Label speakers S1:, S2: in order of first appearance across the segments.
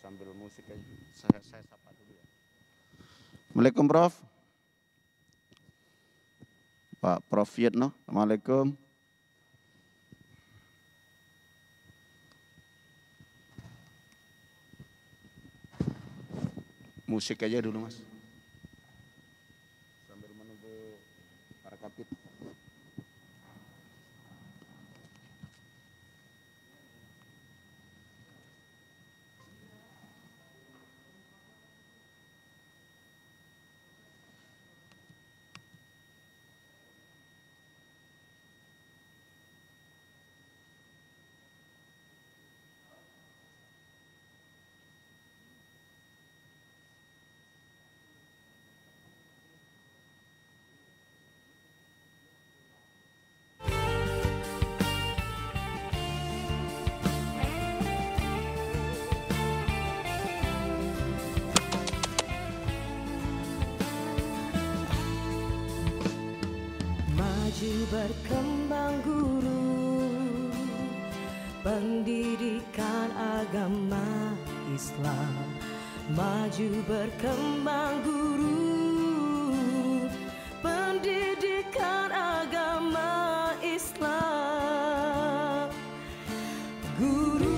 S1: sambil musik aja. Saya sapa dulu ya. Assalamualaikum Prof. Pak Prof Yitno, Assalamualaikum. Musik aja dulu Mas. Sambil menunggu para kapit.
S2: Berkembang guru pendidikan agama Islam, maju berkembang guru pendidikan agama Islam. Guru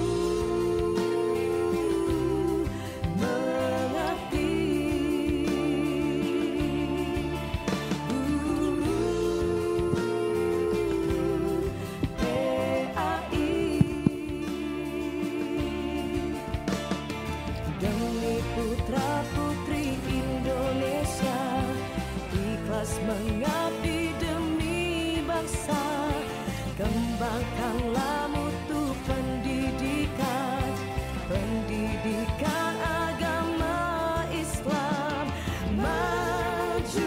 S2: mengabdi demi bangsa, kembangkanlah mutu pendidikan, pendidikan agama Islam. Majulah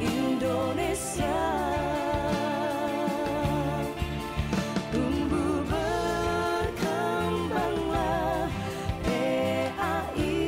S2: Indonesia, tumbuh berkembanglah PAI.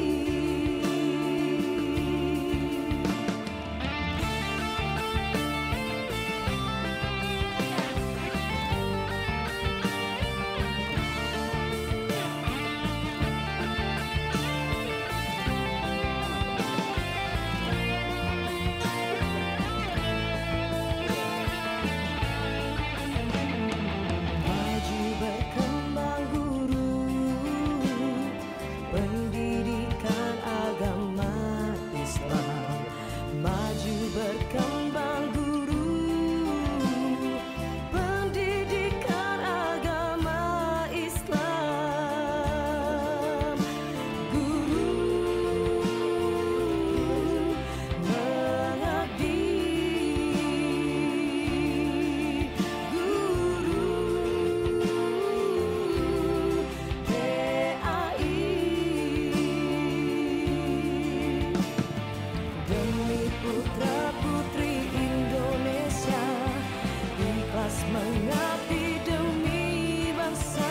S2: Mengabdi demi bangsa,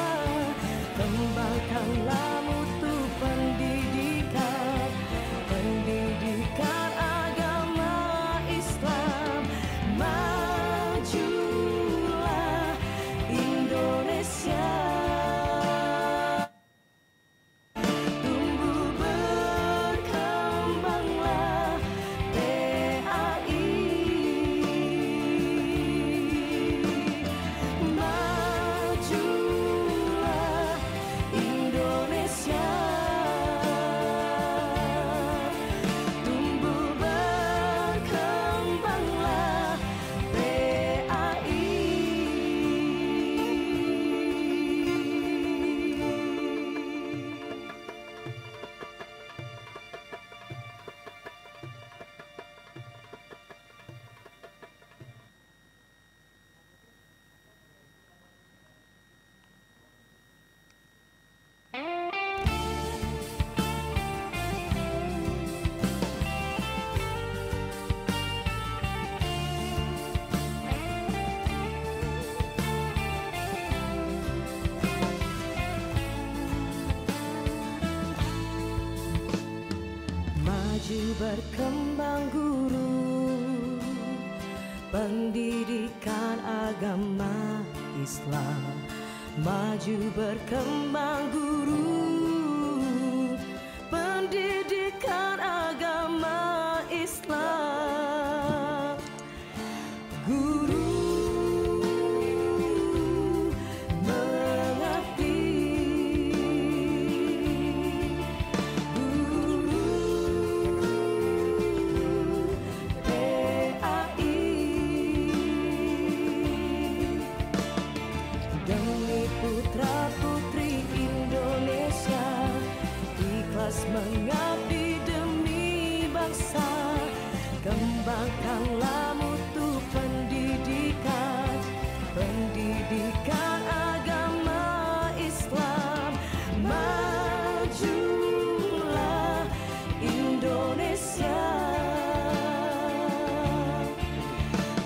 S2: kembangkanlah mutu pendidikan, pendidikan agama Islam. Majulah Indonesia, tumbuh berkembanglah PAI. Berkembang guru pendidikan agama Islam, maju berkembang guru, pendidikan agama Islam. Guru mengabdi, guru PAI, demi putra putri Indonesia, ikhlas mengabdi demi bangsa. Kembangkanlah mutu pendidikan, pendidikan agama Islam. Majulah Indonesia,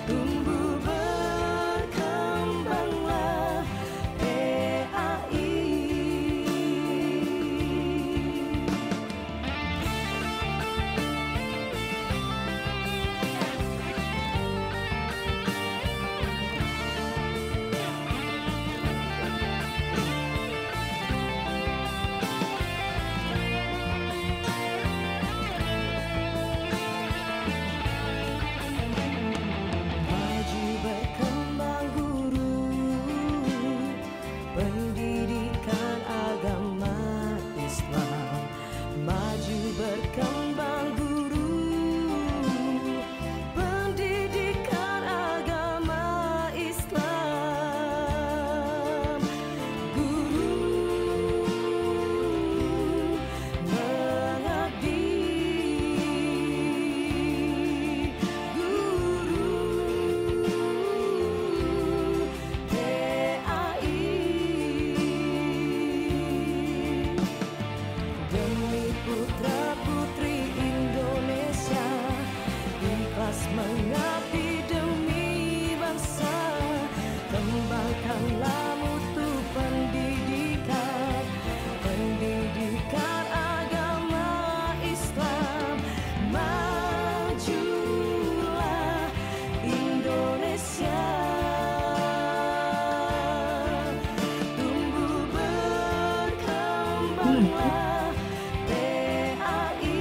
S2: tumbuh berkembanglah PAI. Maju berkembang guru, pendidikan agama Islam. Maju berkembang guru, pendidikan agama Islam. Guru mengabdi, demi putra putri Indonesia, ikhlas mengabdi demi bangsa. Kembangkanlah mutu pendidikan, pendidikan agama Islam. Majulah Indonesia, tumbuh berkembanglah PAI.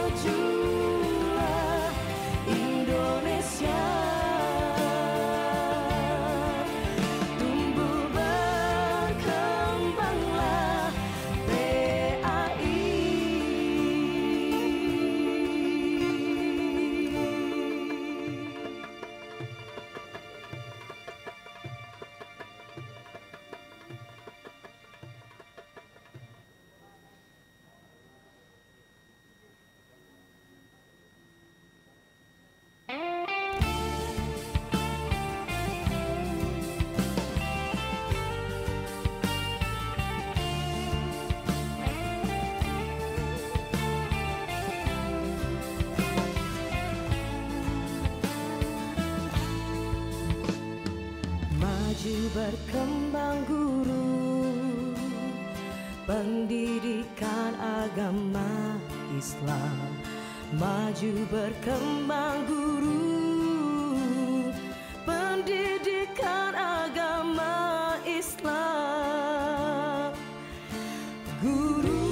S2: Majulah Indonesia, tumbuh berkembanglah PAI. Maju berkembang guru, pendidikan agama Islam. Maju berkembang guru, pendidikan agama Islam. Guru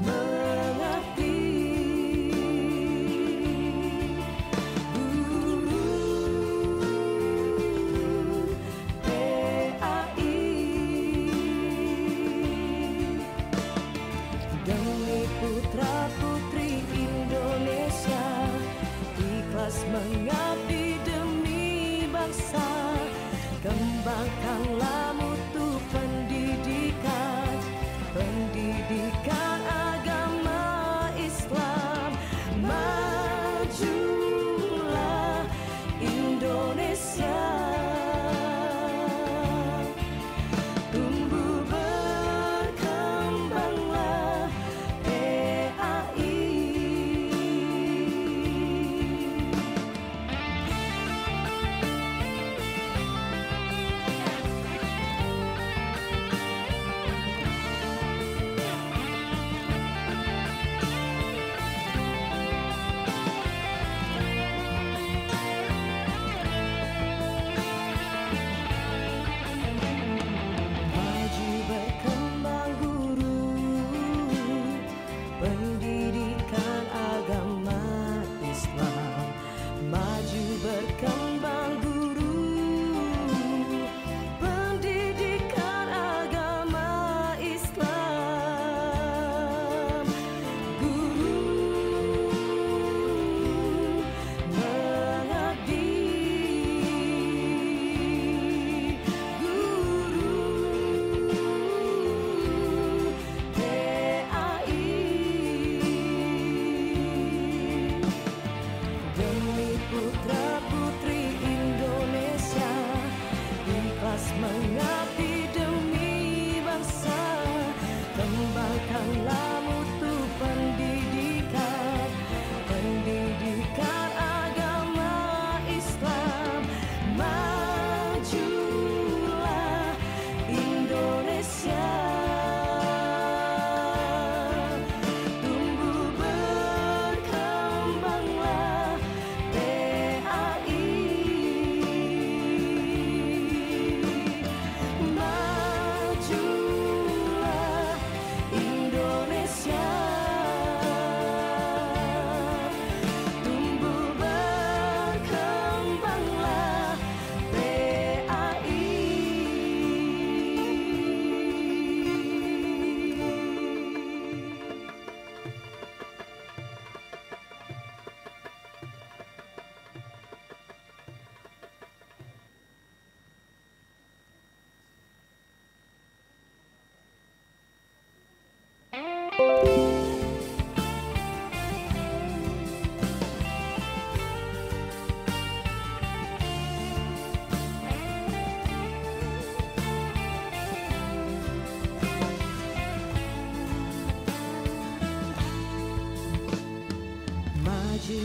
S2: mengabdi, putra putri Indonesia.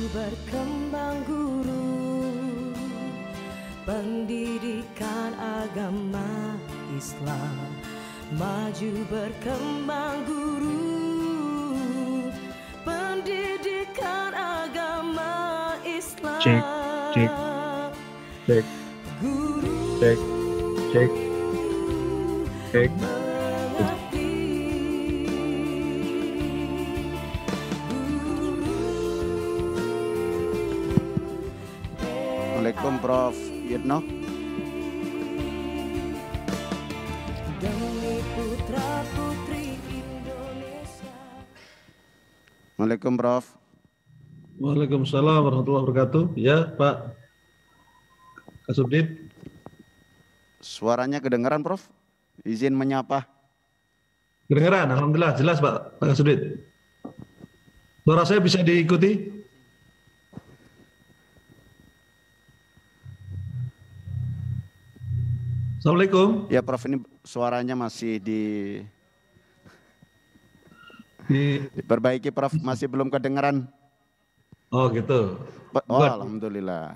S2: berkembang guru pendidikan agama Islam. Maju berkembang guru pendidikan agama Islam.
S3: Cek, cek, cek,
S2: Guru
S3: cek, cek, cek.
S2: mengabdi.
S1: Assalamualaikum Prof. Yitno.
S2: Demi putra putri Indonesia.
S1: Assalamualaikum Prof.
S3: Waalaikumsalam warahmatullahi wabarakatuh. Ya, Pak Kasubdit.
S1: Suaranya kedengaran Prof. Izin menyapa.
S3: Kedengeran, alhamdulillah jelas Pak Kasubdit. Suara saya bisa diikuti? Assalamualaikum.
S1: Ya Prof, ini suaranya masih diperbaiki Prof, masih belum kedengaran.
S3: Oh gitu.
S1: Oh, alhamdulillah.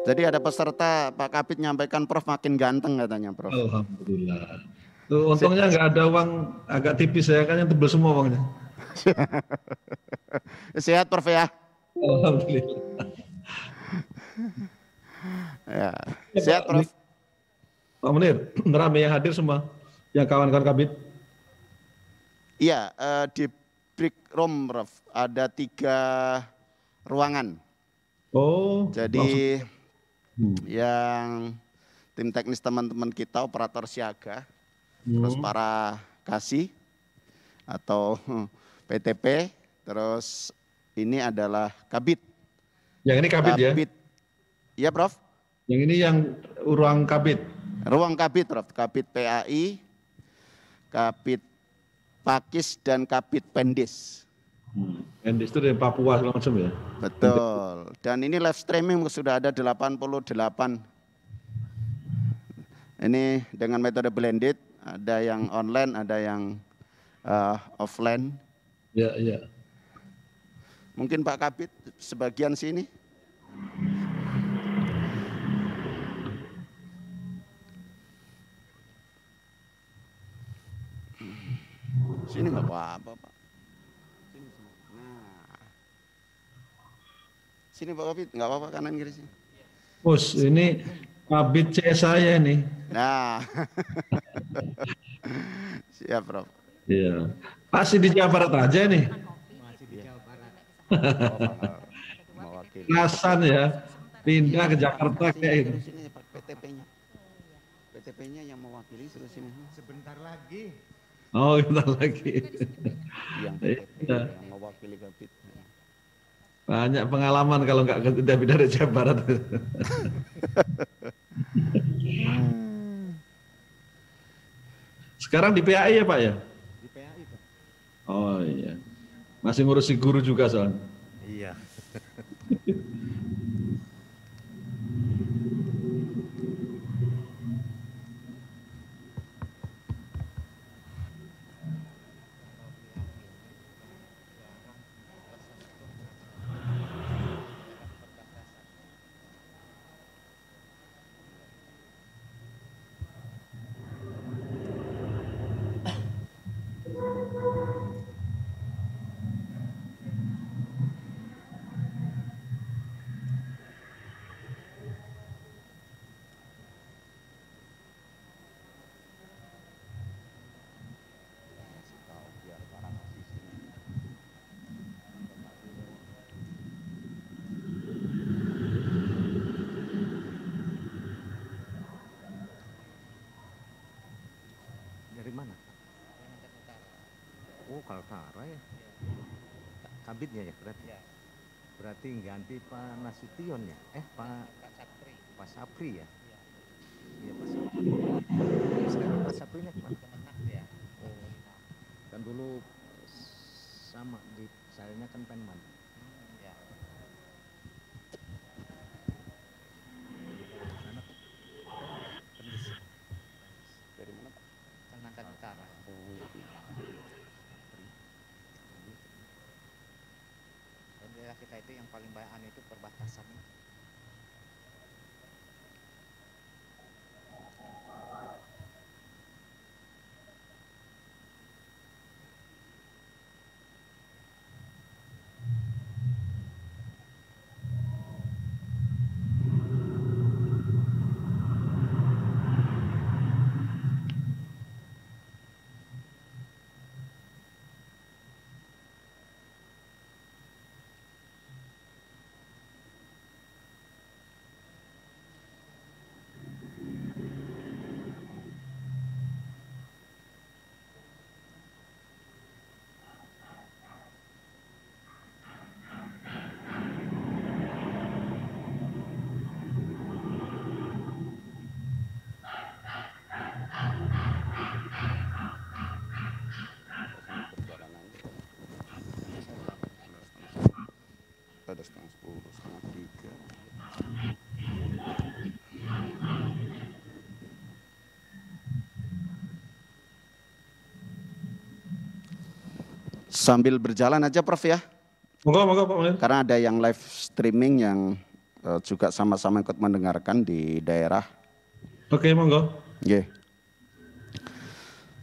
S1: Jadi ada peserta Pak Kabid nyampaikan Prof makin ganteng katanya Prof.
S3: Alhamdulillah. Tuh, untungnya nggak ada uang agak tipis ya, kan yang tebel semua uangnya.
S1: Sehat Prof ya.
S3: Alhamdulillah.
S1: Ya, sehat Prof.
S3: Pak Munir, ramai yang hadir semua, yang kawan-kawan Kabid.
S1: Iya, di break room Prof ada 3 ruangan.
S3: Oh.
S1: Jadi yang tim teknis teman-teman kita, operator siaga, terus para kasih atau PTP, terus ini adalah Kabid.
S3: Yang ini Kabid ya?
S1: Iya Prof.
S3: Yang ini yang ruang Kabid.
S1: Ruang Kabid Prof, Kabid PAI, Kabid Pakis dan Kabid Pendis.
S3: Pendis itu dari Papua segala macam ya?
S1: Betul. Dan ini live streaming sudah ada 88. Ini dengan metode blended, ada yang online, ada yang offline.
S3: Ya, ya.
S1: Mungkin Pak Kabid sebagian sini. Sini nggak apa-apa Pak. Sini, sini. Nah. Sini Pak Kabid, nggak apa-apa kanan kiri sini.
S3: Bos, ini Kabid C saya nih.
S1: Nah. Siap Prof.
S3: Iya. Masih di Jawa Barat aja nih.
S1: Masih di Jawa Barat. Mewakili.
S3: Kelasan ya. Pindah ke Jakarta kayak ini.
S1: Sini Pak PTP-nya. PTP-nya yang mewakili terus sini.
S4: Sebentar lagi.
S3: Oh, bentar lagi.
S1: Yang PTP
S3: Iya.
S1: yang mewakili Kabid.
S3: Banyak pengalaman kalau nggak pindah dari Jawa Barat. Sekarang di PAI ya Pak ya?
S4: Di PAI Pak.
S3: Oh iya. Masih ngurusi guru juga soalnya.
S4: Iya. Dari mana? Oh, Kaltara ya. Kabidnya ya berarti. Berarti ganti Pak Nasution ya? Pak Sapri ya? Iya Pak Sapri. Sekarang Pak Saprinya kemana? Ya. Oh. Kan dulu sama di sayanya kan Penman. Ya.
S1: Dari mana Pak?
S4: Kalimantan Utara.
S1: Oh,
S4: Dan daerah kita kita itu yang paling banyak itu perbatasan.
S1: Pada setengah 10, setengah 3. Sambil berjalan aja Prof ya.
S3: Monggo Pak Munir.
S1: Karena ada yang live streaming yang juga sama-sama ikut mendengarkan di daerah.
S3: Oke, monggo.
S1: Nggih.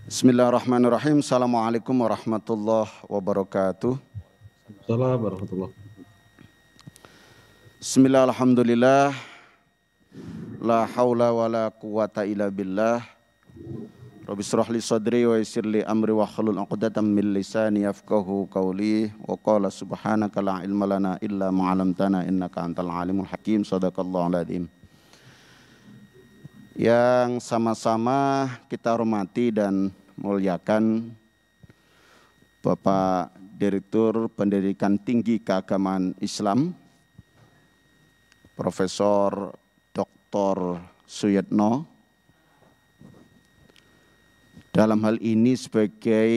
S1: Bismillahirrahmanirrahim. Assalamualaikum warahmatullahi wabarakatuh.
S3: Assalamualaikum warahmatullahi.
S1: Bismillah, alhamdulillah. La haula wa la quwata illa billah. Rabbi shrah li sadri wa yassir li amri wa hlul 'uqdatam min lisani yafqahu qawli. Wa qala subhanaka la ilma lana illa ma 'allamtana innaka antal alimul hakim. Shadaqallahul adzim. Yang sama-sama kita hormati dan muliakan Bapak Direktur Pendidikan Tinggi Keagamaan Islam Profesor Dr. Suyatno, dalam hal ini sebagai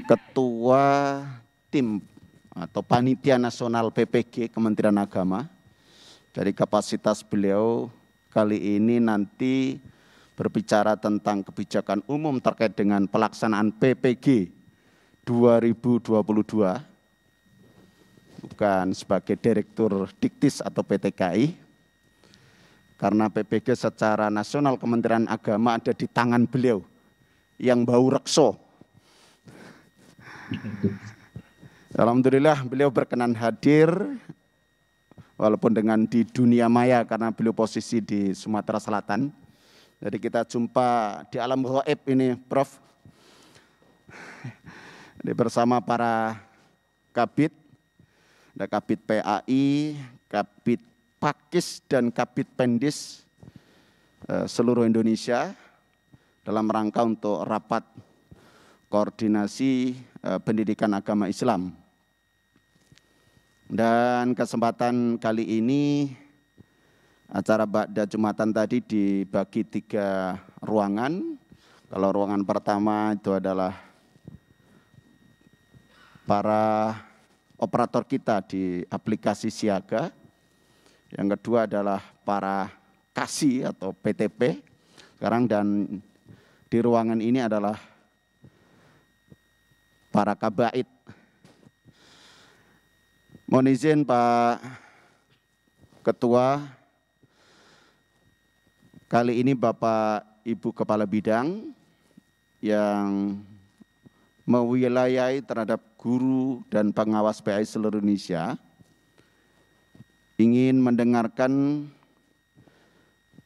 S1: Ketua Tim atau Panitia Nasional PPG Kementerian Agama. Dari kapasitas beliau kali ini nanti berbicara tentang kebijakan umum terkait dengan pelaksanaan PPG 2022. Bukan sebagai Direktur Diktis atau PTKI, karena PPG secara nasional Kementerian Agama ada di tangan beliau yang bau rekso. Alhamdulillah beliau berkenan hadir, walaupun dengan di dunia maya karena beliau posisi di Sumatera Selatan. Jadi kita jumpa di alam gaib ini Prof. Ini bersama para kabit. Ada Kabit PAI, Kabit Pakis, dan Kabit Pendis seluruh Indonesia dalam rangka untuk rapat koordinasi pendidikan agama Islam. Dan kesempatan kali ini acara Ba'da Jumatan tadi dibagi 3 ruangan. Kalau ruangan pertama itu adalah para operator kita di aplikasi siaga. Yang kedua adalah para KASI atau PTP sekarang, dan di ruangan ini adalah para kabait. Mohon izin Pak Ketua, kali ini Bapak Ibu Kepala Bidang yang mewilayai terhadap guru dan pengawas PAI seluruh Indonesia ingin mendengarkan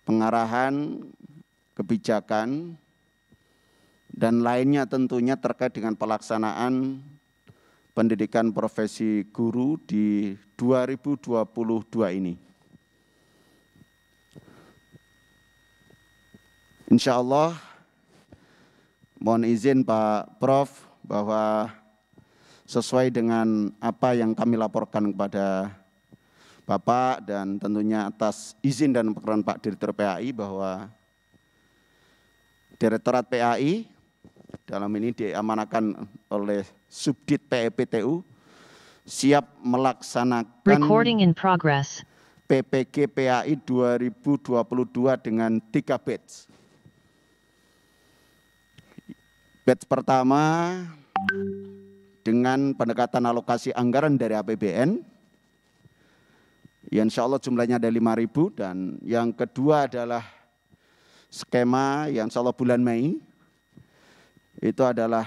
S1: pengarahan, kebijakan, dan lainnya tentunya terkait dengan pelaksanaan pendidikan profesi guru di 2022 ini. Insya Allah, mohon izin Pak Prof, bahwa sesuai dengan apa yang kami laporkan kepada Bapak dan tentunya atas izin dan peran Pak Direktur PAI, bahwa Direktorat PAI dalam ini diamanakan oleh Subdit PEPTU siap melaksanakan
S5: Recording in progress.
S1: PPG PAI 2022 dengan 3 batch. Batch pertama dengan pendekatan alokasi anggaran dari APBN. Ya, insya Allah jumlahnya ada 5.000. Dan yang kedua adalah skema yang insya Allah bulan Mei. Itu adalah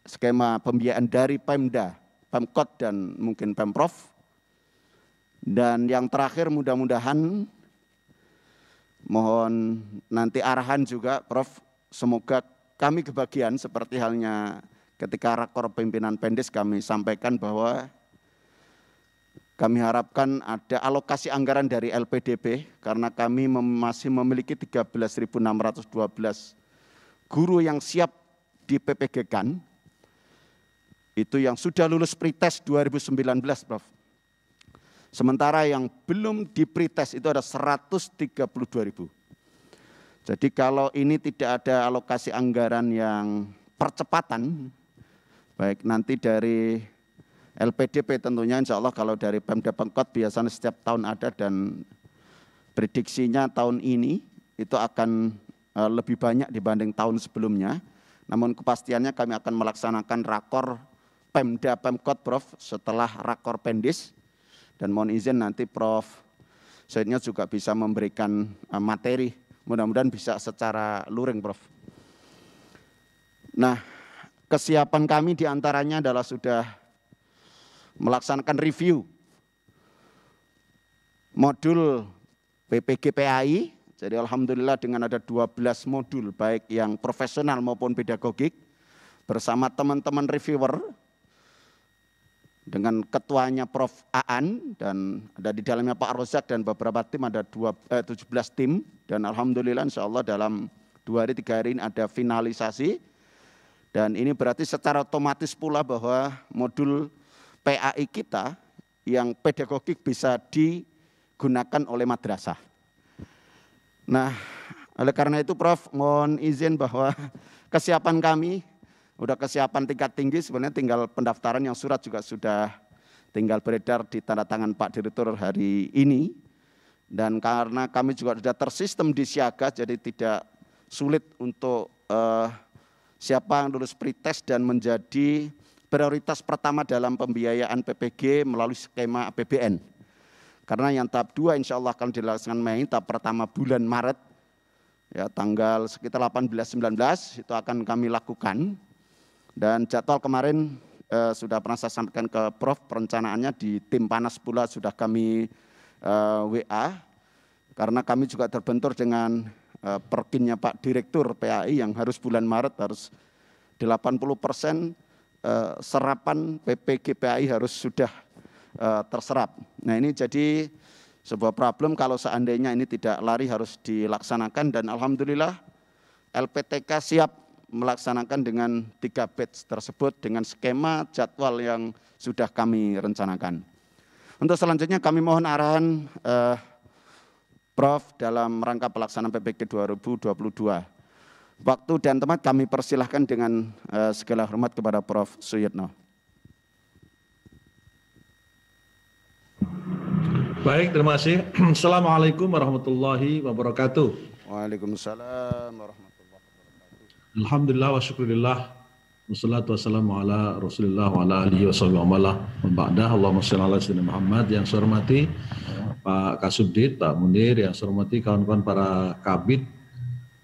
S1: skema pembiayaan dari Pemda, Pemkot dan mungkin Pemprov. Dan yang terakhir mudah-mudahan mohon nanti arahan juga Prof, semoga kami kebagian seperti halnya ketika rakor pimpinan Pendes kami sampaikan bahwa kami harapkan ada alokasi anggaran dari LPDP karena kami masih memiliki 13.612 guru yang siap di PPG-kan. Itu yang sudah lulus pretest 2019, Prof. Sementara yang belum di pretest itu ada 132.000. Jadi kalau ini tidak ada alokasi anggaran yang percepatan, baik nanti dari LPDP tentunya insya Allah kalau dari Pemda Pemkot biasanya setiap tahun ada dan prediksinya tahun ini itu akan lebih banyak dibanding tahun sebelumnya. Namun kepastiannya kami akan melaksanakan rakor Pemda Pemkot Prof setelah rakor Pendis dan mohon izin nanti Prof Saidnya juga bisa memberikan materi, mudah-mudahan bisa secara luring Prof. Nah, kesiapan kami diantaranya adalah sudah melaksanakan review modul PPG PAI. Jadi alhamdulillah dengan ada 12 modul baik yang profesional maupun pedagogik bersama teman-teman reviewer dengan ketuanya Prof Aan dan ada di dalamnya Pak Rozak dan beberapa tim ada 17 tim dan alhamdulillah insya Allah dalam 2 hari 3 hari ini ada finalisasi dan ini berarti secara otomatis pula bahwa modul PAI kita yang pedagogik bisa digunakan oleh madrasah. Nah, oleh karena itu Prof, mohon izin bahwa kesiapan kami, udah kesiapan tingkat tinggi sebenarnya tinggal pendaftaran yang surat juga sudah tinggal beredar di tanda tangan Pak Direktur hari ini. Dan karena kami juga sudah tersistem di siaga, jadi tidak sulit untuk siapa yang lulus pretest dan menjadi prioritas pertama dalam pembiayaan PPG melalui skema APBN. Karena yang tahap 2 insya Allah akan dilaksanakan Mei, tahap pertama bulan Maret, ya tanggal sekitar 18-19 itu akan kami lakukan. Dan jadwal kemarin sudah pernah saya sampaikan ke Prof, perencanaannya di tim panas pula sudah kami WA. Karena kami juga terbentur dengan perkinnya Pak Direktur PAI yang harus bulan Maret harus 80% serapan PPG PAI harus sudah terserap. Nah ini jadi sebuah problem kalau seandainya ini tidak lari harus dilaksanakan dan alhamdulillah LPTK siap melaksanakan dengan 3 batch tersebut dengan skema jadwal yang sudah kami rencanakan. Untuk selanjutnya kami mohon arahan Prof dalam rangka pelaksanaan PPG 2022. Waktu dan tempat kami persilahkan dengan segala hormat kepada Prof Suyitno.
S3: Baik, terima kasih. Assalamualaikum warahmatullahi wabarakatuh.
S1: Waalaikumsalam warahmatullahi wabarakatuh.
S3: Alhamdulillah wa syukurillah. Wassalatu wassalamu ala rasulillah wa ala alihi wa sahbihi wa ala ba'dah. Allahumma shalli ala sayyidina Muhammad. Yang saya hormati Pak Kasubdit, Pak Munir, yang saya hormati kawan-kawan para kabid,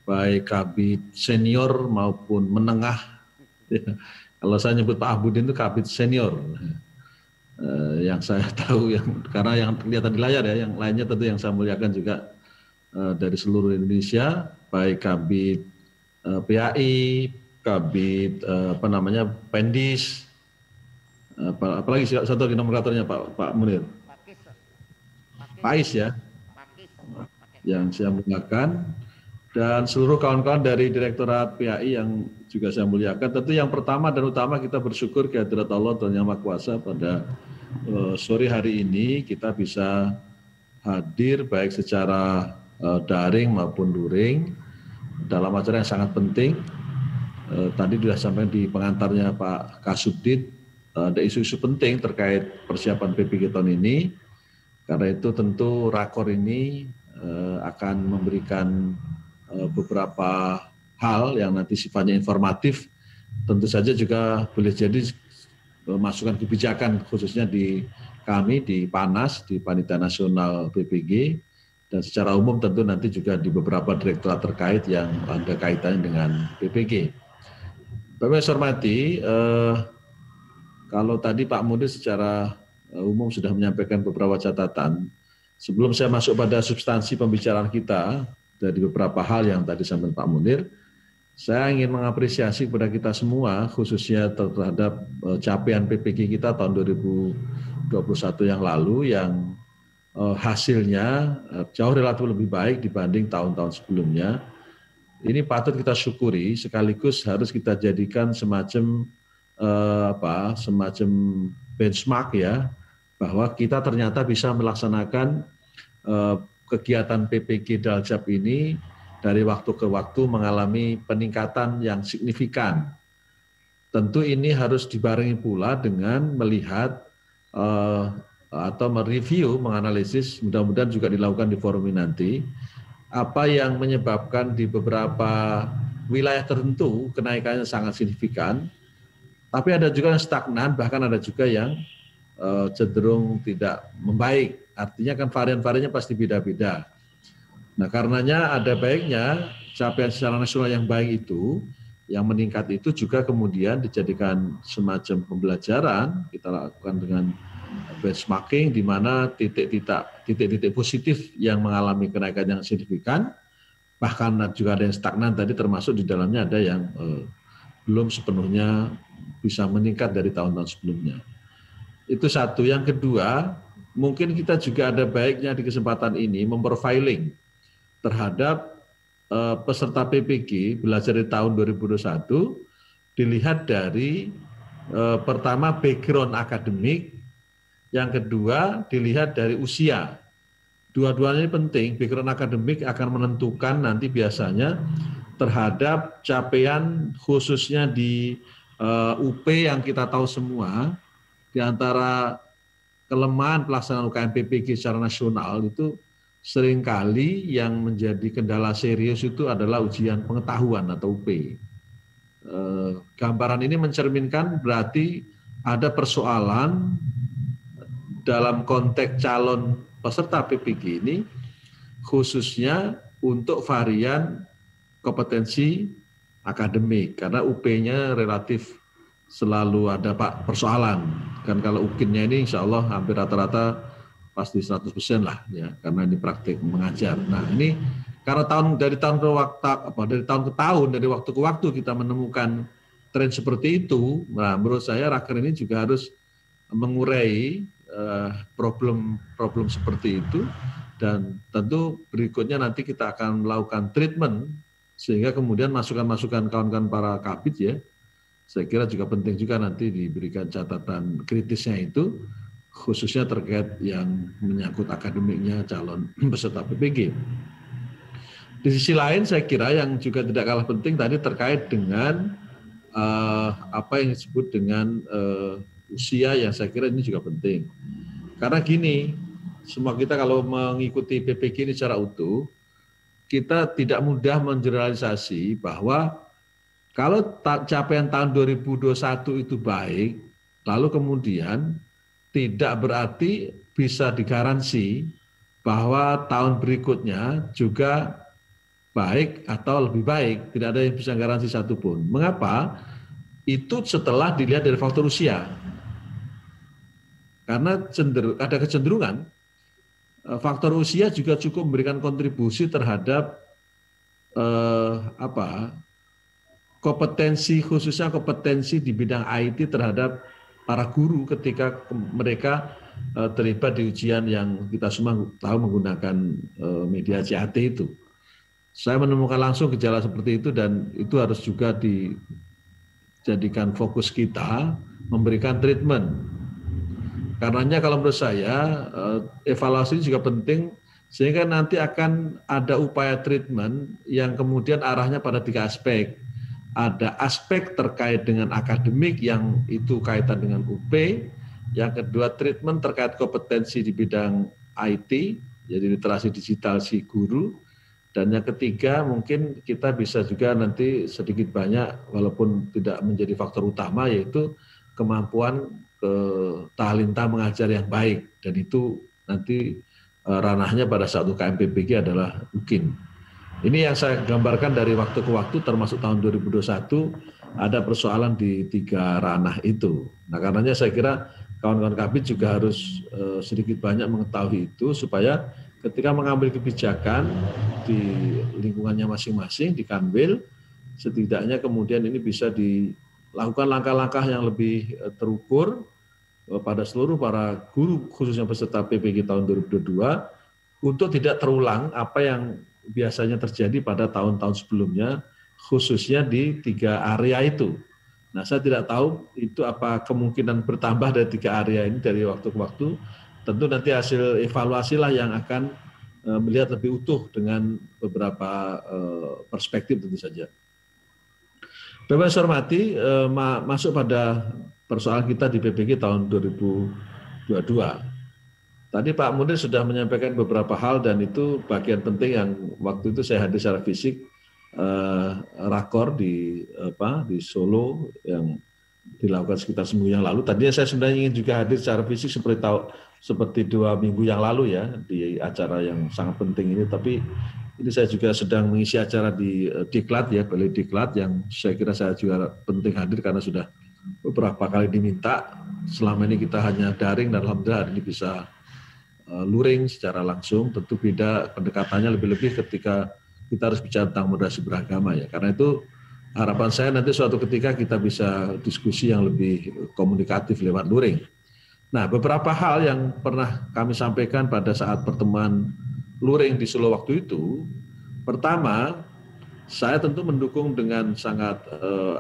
S3: baik kabid senior maupun menengah. Kalau saya nyebut Pak Ahbudin itu kabid senior. Yang saya tahu karena yang terlihat di layar ya, yang lainnya tentu yang saya muliakan juga dari seluruh Indonesia, baik kabid PAI, kabid Pendis, apalagi satu lagi nomenklaturnya Pak Munir. Pak Ais ya, yang saya muliakan. Dan seluruh kawan-kawan dari Direktorat PAI yang juga saya muliakan. Tentu yang pertama dan utama kita bersyukur kehadirat Allah dan Yang Maha Kuasa pada sore hari ini kita bisa hadir baik secara daring maupun luring dalam acara yang sangat penting. Tadi sudah sampai di pengantarnya Pak Kasubdit, ada isu-isu penting terkait persiapan PPG tahun ini. Karena itu tentu rakor ini akan memberikan beberapa hal yang nanti sifatnya informatif, tentu saja juga boleh jadi masukan kebijakan khususnya di kami di PANAS, di Panitia Nasional PPG, dan secara umum tentu nanti juga di beberapa direktorat terkait yang ada kaitannya dengan PPG. Bapak saya hormati, kalau tadi Pak Munir secara umum sudah menyampaikan beberapa catatan, sebelum saya masuk pada substansi pembicaraan kita dari beberapa hal yang tadi disampaikan Pak Munir, saya ingin mengapresiasi kepada kita semua, khususnya terhadap capaian PPG kita tahun 2021 yang lalu yang hasilnya jauh relatif lebih baik dibanding tahun-tahun sebelumnya. Ini patut kita syukuri, sekaligus harus kita jadikan semacam semacam benchmark ya, bahwa kita ternyata bisa melaksanakan kegiatan PPG Daljab ini dari waktu ke waktu mengalami peningkatan yang signifikan. Tentu ini harus dibarengi pula dengan melihat atau mereview, menganalisis, mudah-mudahan juga dilakukan di forum ini nanti, apa yang menyebabkan di beberapa wilayah tertentu kenaikannya sangat signifikan, tapi ada juga yang stagnan, bahkan ada juga yang cenderung tidak membaik. Artinya kan varian-variannya pasti beda-beda. Nah, karenanya ada baiknya capaian secara nasional yang baik itu, yang meningkat itu juga kemudian dijadikan semacam pembelajaran, kita lakukan dengan benchmarking di mana titik-titik positif yang mengalami kenaikan yang signifikan, bahkan juga ada yang stagnan tadi, termasuk di dalamnya ada yang belum sepenuhnya bisa meningkat dari tahun-tahun sebelumnya. Itu satu. Yang kedua, mungkin kita juga ada baiknya di kesempatan ini memprofiling terhadap peserta PPG belajar di tahun 2021, dilihat dari pertama background akademik, yang kedua dilihat dari usia. Dua-duanya ini penting. Background akademik akan menentukan nanti biasanya terhadap capaian khususnya di UP yang kita tahu semua, di antara kelemahan pelaksanaan UKM PPG secara nasional itu seringkali yang menjadi kendala serius itu adalah ujian pengetahuan atau UP. Gambaran ini mencerminkan berarti ada persoalan dalam konteks calon peserta PPG ini, khususnya untuk varian kompetensi akademik, karena UP-nya relatif selalu ada persoalan. Kan kalau UKIN-nya ini insya Allah hampir rata-rata pasti 100% lah ya, karena ini praktik mengajar. Nah, ini karena dari tahun ke tahun, dari waktu ke waktu kita menemukan tren seperti itu. Nah, menurut saya Raker ini juga harus mengurai problem seperti itu, dan tentu berikutnya nanti kita akan melakukan treatment sehingga kemudian masukan-masukan kawan-kawan para kabid ya, saya kira juga penting juga nanti diberikan catatan kritisnya itu, khususnya terkait yang menyangkut akademiknya calon peserta PPG. Di sisi lain saya kira yang juga tidak kalah penting tadi terkait dengan apa yang disebut dengan usia, yang saya kira ini juga penting. Karena gini, semua kita kalau mengikuti PPG ini secara utuh, kita tidak mudah mengeneralisasi bahwa kalau capaian tahun 2021 itu baik, lalu kemudian tidak berarti bisa digaransi bahwa tahun berikutnya juga baik atau lebih baik. Tidak ada yang bisa garansi satupun. Mengapa? Itu setelah dilihat dari faktor usia. Karena ada kecenderungan faktor usia juga cukup memberikan kontribusi terhadap kompetensi, khususnya kompetensi di bidang IT terhadap para guru ketika mereka terlibat di ujian yang kita semua tahu menggunakan media CAT itu. Saya menemukan langsung gejala seperti itu, dan itu harus juga dijadikan fokus kita memberikan treatment. Karenanya kalau menurut saya evaluasi juga penting, sehingga nanti akan ada upaya treatment yang kemudian arahnya pada 3 aspek. Ada aspek terkait dengan akademik yang itu kaitan dengan UP, yang kedua treatment terkait kompetensi di bidang IT, jadi literasi digital si guru, dan yang ketiga mungkin kita bisa juga nanti sedikit banyak walaupun tidak menjadi faktor utama, yaitu kemampuan talenta mengajar yang baik, dan itu nanti ranahnya pada saat UKM PPG adalah UKIN. Ini yang saya gambarkan dari waktu ke waktu, termasuk tahun 2021 ada persoalan di 3 ranah itu. Nah, karenanya saya kira kawan-kawan Kabid juga harus sedikit banyak mengetahui itu, supaya ketika mengambil kebijakan di lingkungannya masing-masing, di Kanwil, setidaknya kemudian ini bisa dilakukan langkah-langkah yang lebih terukur pada seluruh para guru, khususnya peserta PPG tahun 2022, untuk tidak terulang apa yang biasanya terjadi pada tahun-tahun sebelumnya, khususnya di 3 area itu. Nah, saya tidak tahu itu apa kemungkinan bertambah dari 3 area ini dari waktu ke waktu. Tentu nanti hasil evaluasi lah yang akan melihat lebih utuh dengan beberapa perspektif tentu saja. Bapak saya hormati, masuk pada persoalan kita di PPG tahun 2022. Tadi Pak Munir sudah menyampaikan beberapa hal, dan itu bagian penting yang waktu itu saya hadir secara fisik, rakor di Solo yang dilakukan sekitar seminggu yang lalu. Tadinya saya sebenarnya ingin juga hadir secara fisik seperti 2 minggu yang lalu ya, di acara yang sangat penting ini, tapi ini saya juga sedang mengisi acara di Diklat ya, Balai Diklat, yang saya kira saya juga penting hadir karena sudah beberapa kali diminta. Selama ini kita hanya daring, dan alhamdulillah hari ini bisa luring secara langsung. Tentu beda pendekatannya lebih-lebih ketika kita harus bicara tentang moderasi beragama ya. Karena itu harapan saya nanti suatu ketika kita bisa diskusi yang lebih komunikatif lewat luring. Nah, beberapa hal yang pernah kami sampaikan pada saat pertemuan luring di Solo waktu itu, pertama, saya tentu mendukung dengan sangat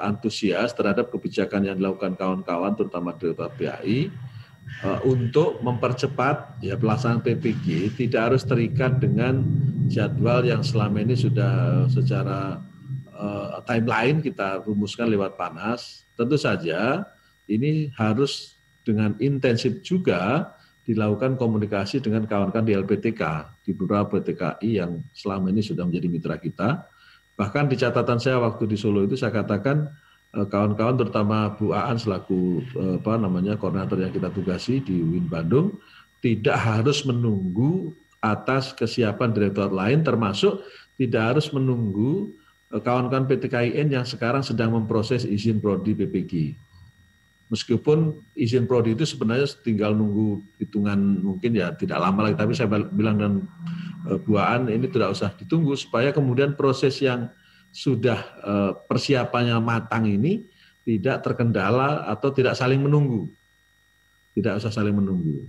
S3: antusias terhadap kebijakan yang dilakukan kawan-kawan, terutama Direktorat PAI, untuk mempercepat ya pelaksanaan PPG, tidak harus terikat dengan jadwal yang selama ini sudah secara timeline kita rumuskan lewat panas. Tentu saja ini harus dengan intensif juga dilakukan komunikasi dengan kawan-kawan di LPTK, di beberapa PTKI yang selama ini sudah menjadi mitra kita. Bahkan di catatan saya waktu di Solo itu saya katakan kawan-kawan terutama Bu Aan selaku koordinator yang kita tugasi di UIN Bandung tidak harus menunggu atas kesiapan direktorat lain, termasuk tidak harus menunggu kawan-kawan PTKIN yang sekarang sedang memproses izin prodi PPG. Meskipun izin prodi itu sebenarnya tinggal nunggu hitungan mungkin ya tidak lama lagi, tapi saya bilang dengan Bu Aan ini tidak usah ditunggu supaya kemudian proses yang sudah persiapannya matang ini tidak terkendala atau tidak saling menunggu. Tidak usah saling menunggu.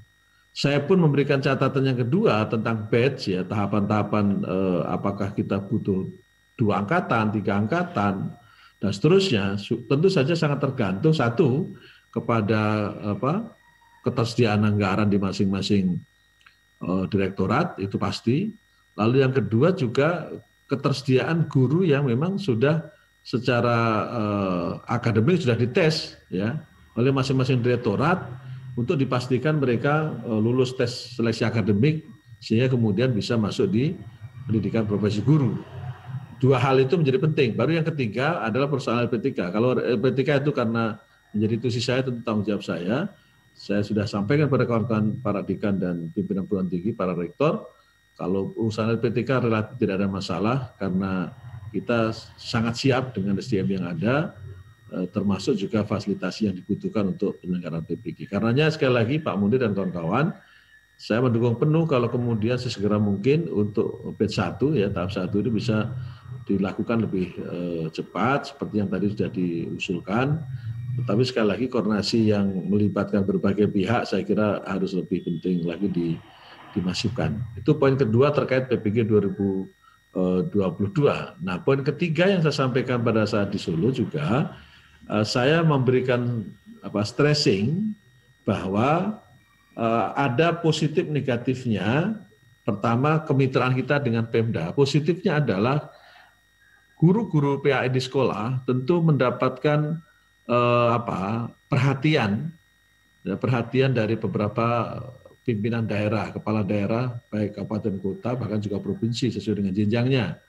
S3: Saya pun memberikan catatan yang kedua tentang batch ya, tahapan-tahapan apakah kita butuh 2 angkatan, 3 angkatan, dan seterusnya. Tentu saja sangat tergantung satu kepada ketersediaan anggaran di masing-masing direktorat, itu pasti. Lalu yang kedua juga ketersediaan guru yang memang sudah secara akademik sudah dites ya oleh masing-masing direktorat untuk dipastikan mereka lulus tes seleksi akademik sehingga kemudian bisa masuk di pendidikan profesi guru. 2 hal itu menjadi penting. Baru yang ketiga adalah persoalan LPTK. Kalau LPTK itu karena menjadi tusi saya, tentu tanggung jawab saya. Saya sudah sampaikan pada kawan-kawan para dekan dan pimpinan perguruan tinggi, para rektor, kalau urusan LPTK relatif tidak ada masalah karena kita sangat siap dengan SDM yang ada, termasuk juga fasilitasi yang dibutuhkan untuk penyelenggaraan PPG. Karenanya sekali lagi Pak Munir dan kawan-kawan, saya mendukung penuh kalau kemudian sesegera mungkin untuk batch 1 ya, tahap 1 itu bisa dilakukan lebih cepat seperti yang tadi sudah diusulkan. Tetapi sekali lagi koordinasi yang melibatkan berbagai pihak saya kira harus lebih penting lagi dimasukkan. Itu poin kedua terkait PPG 2022. Nah, poin ketiga yang saya sampaikan pada saat di Solo juga saya memberikan stressing bahwa ada positif negatifnya. Pertama, kemitraan kita dengan Pemda. Positifnya adalah guru-guru PAI di sekolah tentu mendapatkan perhatian dari beberapa pimpinan daerah, kepala daerah, baik kabupaten kota, bahkan juga provinsi sesuai dengan jenjangnya.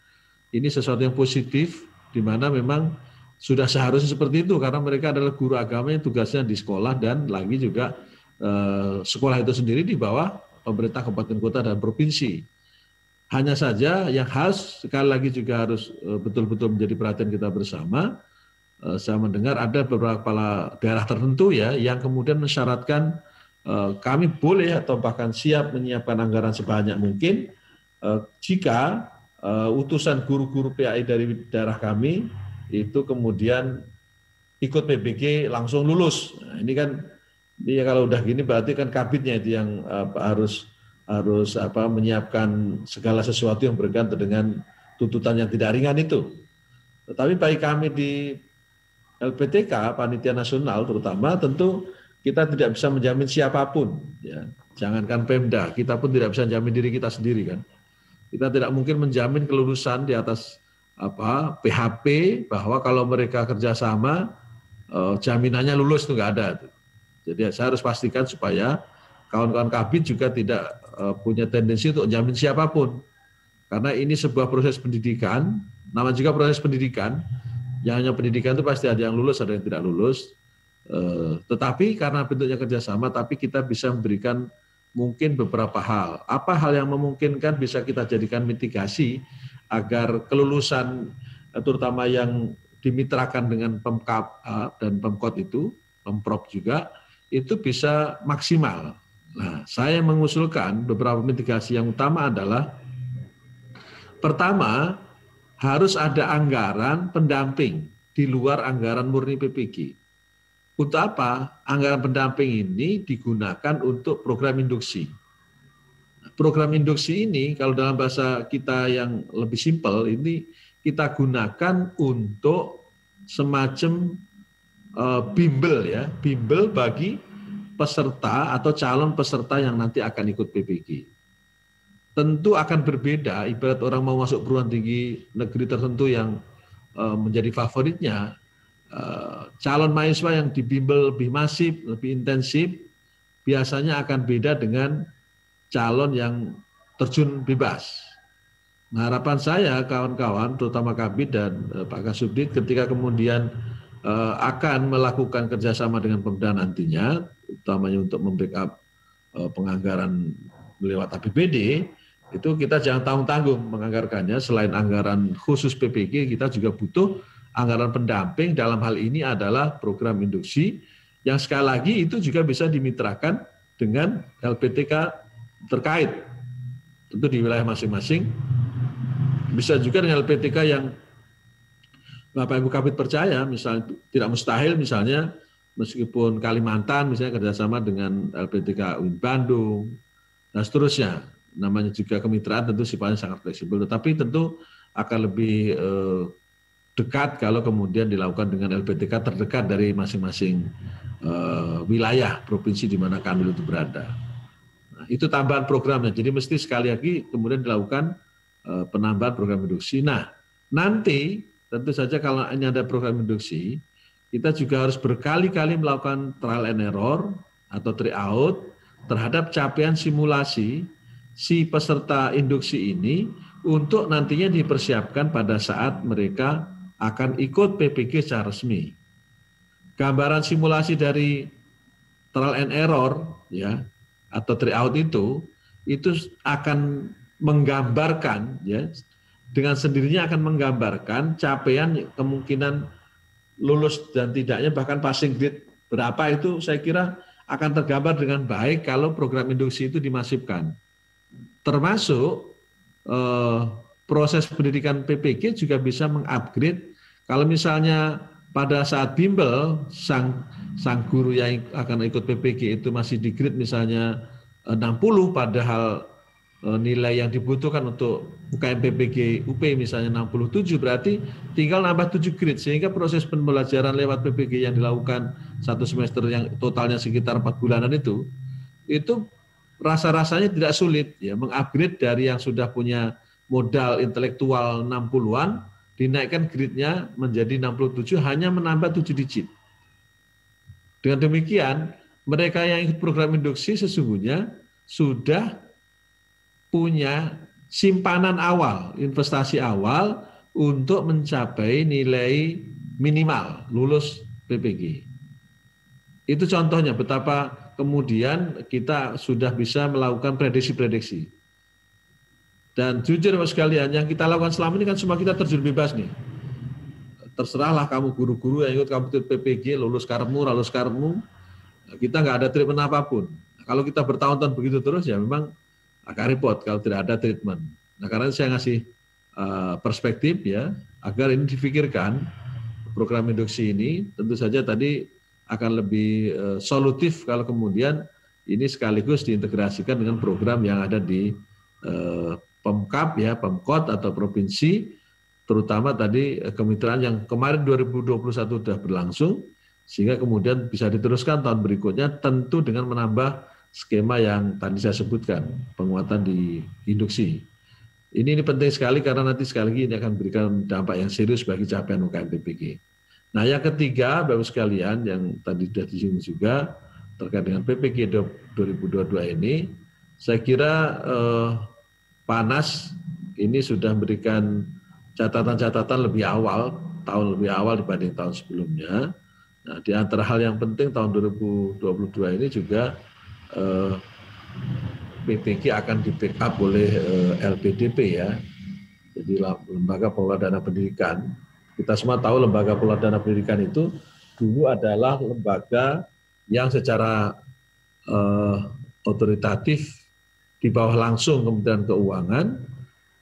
S3: Ini sesuatu yang positif, di mana memang sudah seharusnya seperti itu karena mereka adalah guru agama yang tugasnya di sekolah dan lagi juga sekolah itu sendiri di bawah pemerintah kabupaten kota dan provinsi. Hanya saja yang harus sekali lagi juga harus betul-betul menjadi perhatian kita bersama. Saya mendengar ada beberapa kepala daerah tertentu ya yang kemudian mensyaratkan kami boleh atau bahkan siap menyiapkan anggaran sebanyak mungkin jika utusan guru-guru PAI dari daerah kami itu kemudian ikut PBG langsung lulus. Nah, ini kan ya kalau udah gini berarti kan kabinnya itu yang harus menyiapkan segala sesuatu yang bergantung dengan tuntutan yang tidak ringan itu. Tetapi bagi kami di LPTK, Panitia Nasional terutama, tentu kita tidak bisa menjamin siapapun. Ya. Jangankan Pemda, kita pun tidak bisa menjamin diri kita sendiri kan. Kita tidak mungkin menjamin kelulusan di atas PHP bahwa kalau mereka kerjasama jaminannya lulus itu nggak ada. Jadi saya harus pastikan supaya kawan-kawan kabin juga tidak punya tendensi untuk jamin siapapun. Karena ini sebuah proses pendidikan, nama juga proses pendidikan, yang hanya pendidikan itu pasti ada yang lulus, ada yang tidak lulus. Tetapi karena bentuknya kerjasama, tapi kita bisa memberikan mungkin beberapa hal. Apa hal yang memungkinkan bisa kita jadikan mitigasi agar kelulusan terutama yang dimitrakan dengan Pemkab dan Pemkot itu, Pemprov juga, itu bisa maksimal. Nah, saya mengusulkan beberapa mitigasi yang utama adalah pertama, harus ada anggaran pendamping di luar anggaran murni PPG. Untuk apa? Anggaran pendamping ini digunakan untuk program induksi. Program induksi ini kalau dalam bahasa kita yang lebih simpel ini kita gunakan untuk semacam bimbel ya, bimbel bagi peserta atau calon peserta yang nanti akan ikut PPG. Tentu akan berbeda, ibarat orang mau masuk perguruan tinggi negeri tertentu yang menjadi favoritnya, calon mahasiswa yang dibimbel lebih masif, lebih intensif, biasanya akan beda dengan calon yang terjun bebas. Nah, harapan saya kawan-kawan, terutama Kabid dan Pak Kasubdit, ketika kemudian akan melakukan kerjasama dengan Pemda nantinya, utamanya untuk membackup penganggaran lewat APBD, itu kita jangan tanggung-tanggung menganggarkannya. Selain anggaran khusus PPG, kita juga butuh anggaran pendamping. Dalam hal ini adalah program induksi, yang sekali lagi itu juga bisa dimitrakan dengan LPTK terkait. Tentu di wilayah masing-masing. Bisa juga dengan LPTK yang Bapak Ibu Kabid percaya, misalnya tidak mustahil misalnya, meskipun Kalimantan misalnya kerjasama dengan LPTK UIN Bandung, dan seterusnya. Namanya juga kemitraan tentu sifatnya sangat fleksibel, tetapi tentu akan lebih dekat kalau kemudian dilakukan dengan LPTK terdekat dari masing-masing wilayah provinsi di mana Kanwil itu berada. Nah, itu tambahan programnya, jadi mesti sekali lagi kemudian dilakukan penambahan program induksi. Nah, nanti tentu saja kalau ini ada program induksi, kita juga harus berkali-kali melakukan trial and error atau tryout terhadap capaian simulasi si peserta induksi ini untuk nantinya dipersiapkan pada saat mereka akan ikut PPG secara resmi. Gambaran simulasi dari trial and error ya atau tryout itu akan menggambarkan ya dengan sendirinya akan menggambarkan capaian kemungkinan lulus dan tidaknya, bahkan passing grade berapa itu saya kira akan tergambar dengan baik kalau program induksi itu dimasifkan. Termasuk proses pendidikan PPG juga bisa mengupgrade. Kalau misalnya pada saat bimbel sang guru yang akan ikut PPG itu masih di grade misalnya 60, padahal nilai yang dibutuhkan untuk UKM PPG UP misalnya 67, berarti tinggal nambah 7 grade, sehingga proses pembelajaran lewat PPG yang dilakukan satu semester yang totalnya sekitar 4 bulanan itu rasa-rasanya tidak sulit ya, mengupgrade dari yang sudah punya modal intelektual 60-an dinaikkan grade-nya menjadi 67 hanya menambah 7 digit. Dengan demikian, mereka yang ikut program induksi sesungguhnya sudah punya simpanan awal, investasi awal untuk mencapai nilai minimal lulus PPG. Itu contohnya betapa kemudian kita sudah bisa melakukan prediksi-prediksi. Dan jujur Bapak sekalian, yang kita lakukan selama ini kan semua kita terjun bebas nih. Terserahlah kamu guru-guru yang ikut kamu PPG, lulus karepmu, lulus karepmu, kita nggak ada treatment apapun. Kalau kita bertahun-tahun begitu terus ya memang agak repot kalau tidak ada treatment. Nah karena saya ngasih perspektif ya, agar ini difikirkan, program induksi ini tentu saja tadi akan lebih solutif kalau kemudian ini sekaligus diintegrasikan dengan program yang ada di Pemkab ya, Pemkot atau provinsi, terutama tadi kemitraan yang kemarin 2021 sudah berlangsung, sehingga kemudian bisa diteruskan tahun berikutnya tentu dengan menambah skema yang tadi saya sebutkan, penguatan di induksi. Ini penting sekali karena nanti sekali lagi ini akan berikan dampak yang serius bagi capaian UKM PPG. Nah yang ketiga, Bapak sekalian, yang tadi sudah disinggung juga terkait dengan PPG 2022 ini, saya kira PANAS ini sudah memberikan catatan-catatan lebih awal, tahun lebih awal dibanding tahun sebelumnya. Nah, di antara hal yang penting tahun 2022 ini juga PPG akan di-backup oleh LPDP ya, jadi Lembaga Pengelola Dana Pendidikan. Kita semua tahu Lembaga Pengelola Dana Pendidikan itu dulu adalah lembaga yang secara otoritatif di bawah langsung Kementerian Keuangan,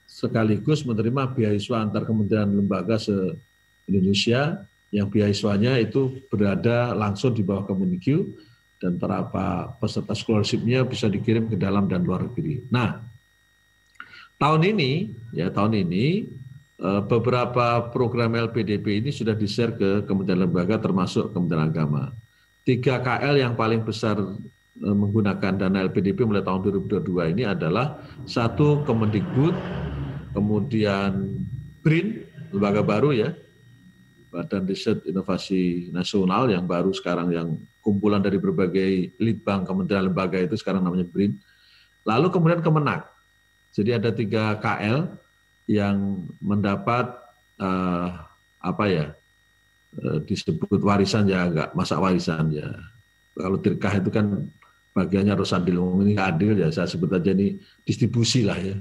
S3: sekaligus menerima beasiswa antar kementerian lembaga se-Indonesia, yang beasiswanya itu berada langsung di bawah Kemenkeu, dan para peserta scholarship-nya bisa dikirim ke dalam dan luar negeri. Nah, tahun ini beberapa program LPDP ini sudah di-share ke kementerian lembaga termasuk Kementerian Agama. 3 KL yang paling besar menggunakan dana LPDP mulai tahun 2022 ini adalah 1 Kemendikbud, kemudian BRIN, lembaga baru ya, Badan Riset Inovasi Nasional yang baru sekarang, yang kumpulan dari berbagai litbang kementerian lembaga itu sekarang namanya BRIN. Lalu kemudian Kemenak. Jadi ada 3 KL yang mendapat disebut warisan ya, enggak masak warisan ya. Kalau tirkah itu kan bagiannya Rosandil, ini adil ya, saya sebut aja ini distribusi lah ya.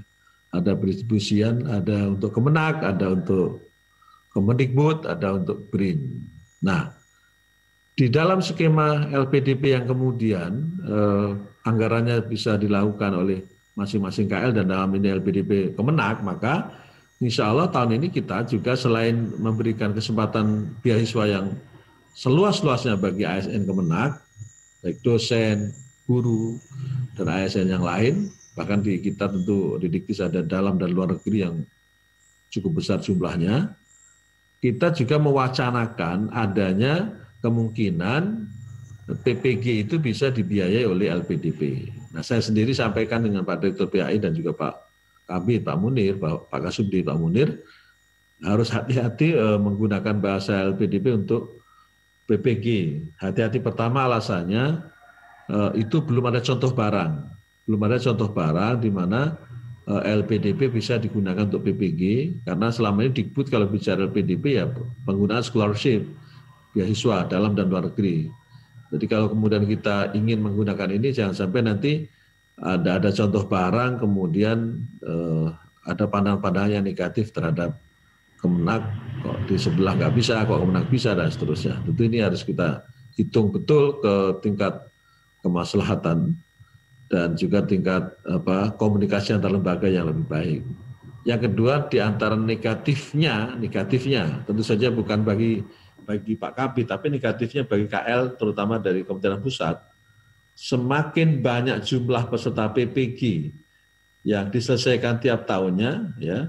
S3: Ada pendistribusian, ada untuk Kemenak, ada untuk Kemendikbud, ada untuk BRIN. Nah, di dalam skema LPDP yang kemudian anggarannya bisa dilakukan oleh masing-masing KL dan dalam ini LPDP Kemenak, maka insya Allah tahun ini kita juga selain memberikan kesempatan beasiswa yang seluas-luasnya bagi ASN Kemenak, baik dosen, guru, dan ASN yang lain, bahkan di kita tentu di Diktis ada dalam dan luar negeri yang cukup besar jumlahnya, kita juga mewacanakan adanya kemungkinan PPG itu bisa dibiayai oleh LPDP. Nah, saya sendiri sampaikan dengan Pak Direktur PAI dan juga Pak Kabid, Pak Munir, Pak Kasubdit, Pak Munir, harus hati-hati menggunakan bahasa LPDP untuk PPG. Hati-hati pertama alasannya itu belum ada contoh barang. Belum ada contoh barang di mana LPDP bisa digunakan untuk PPG, karena selama ini Dikbud kalau bicara LPDP ya penggunaan scholarship, beasiswa dalam dan luar negeri. Jadi kalau kemudian kita ingin menggunakan ini, jangan sampai nanti ada contoh barang, kemudian ada pandangan-pandangan yang negatif terhadap Kemenak, kok di sebelah nggak bisa, kok Kemenak bisa, dan seterusnya. Tentu ini harus kita hitung betul ke tingkat kemaslahatan dan juga tingkat komunikasi antar lembaga yang lebih baik. Yang kedua, di antara negatifnya tentu saja bukan bagi Pak Kabid, tapi negatifnya bagi KL, terutama dari Kementerian Pusat, semakin banyak jumlah peserta PPG yang diselesaikan tiap tahunnya, ya,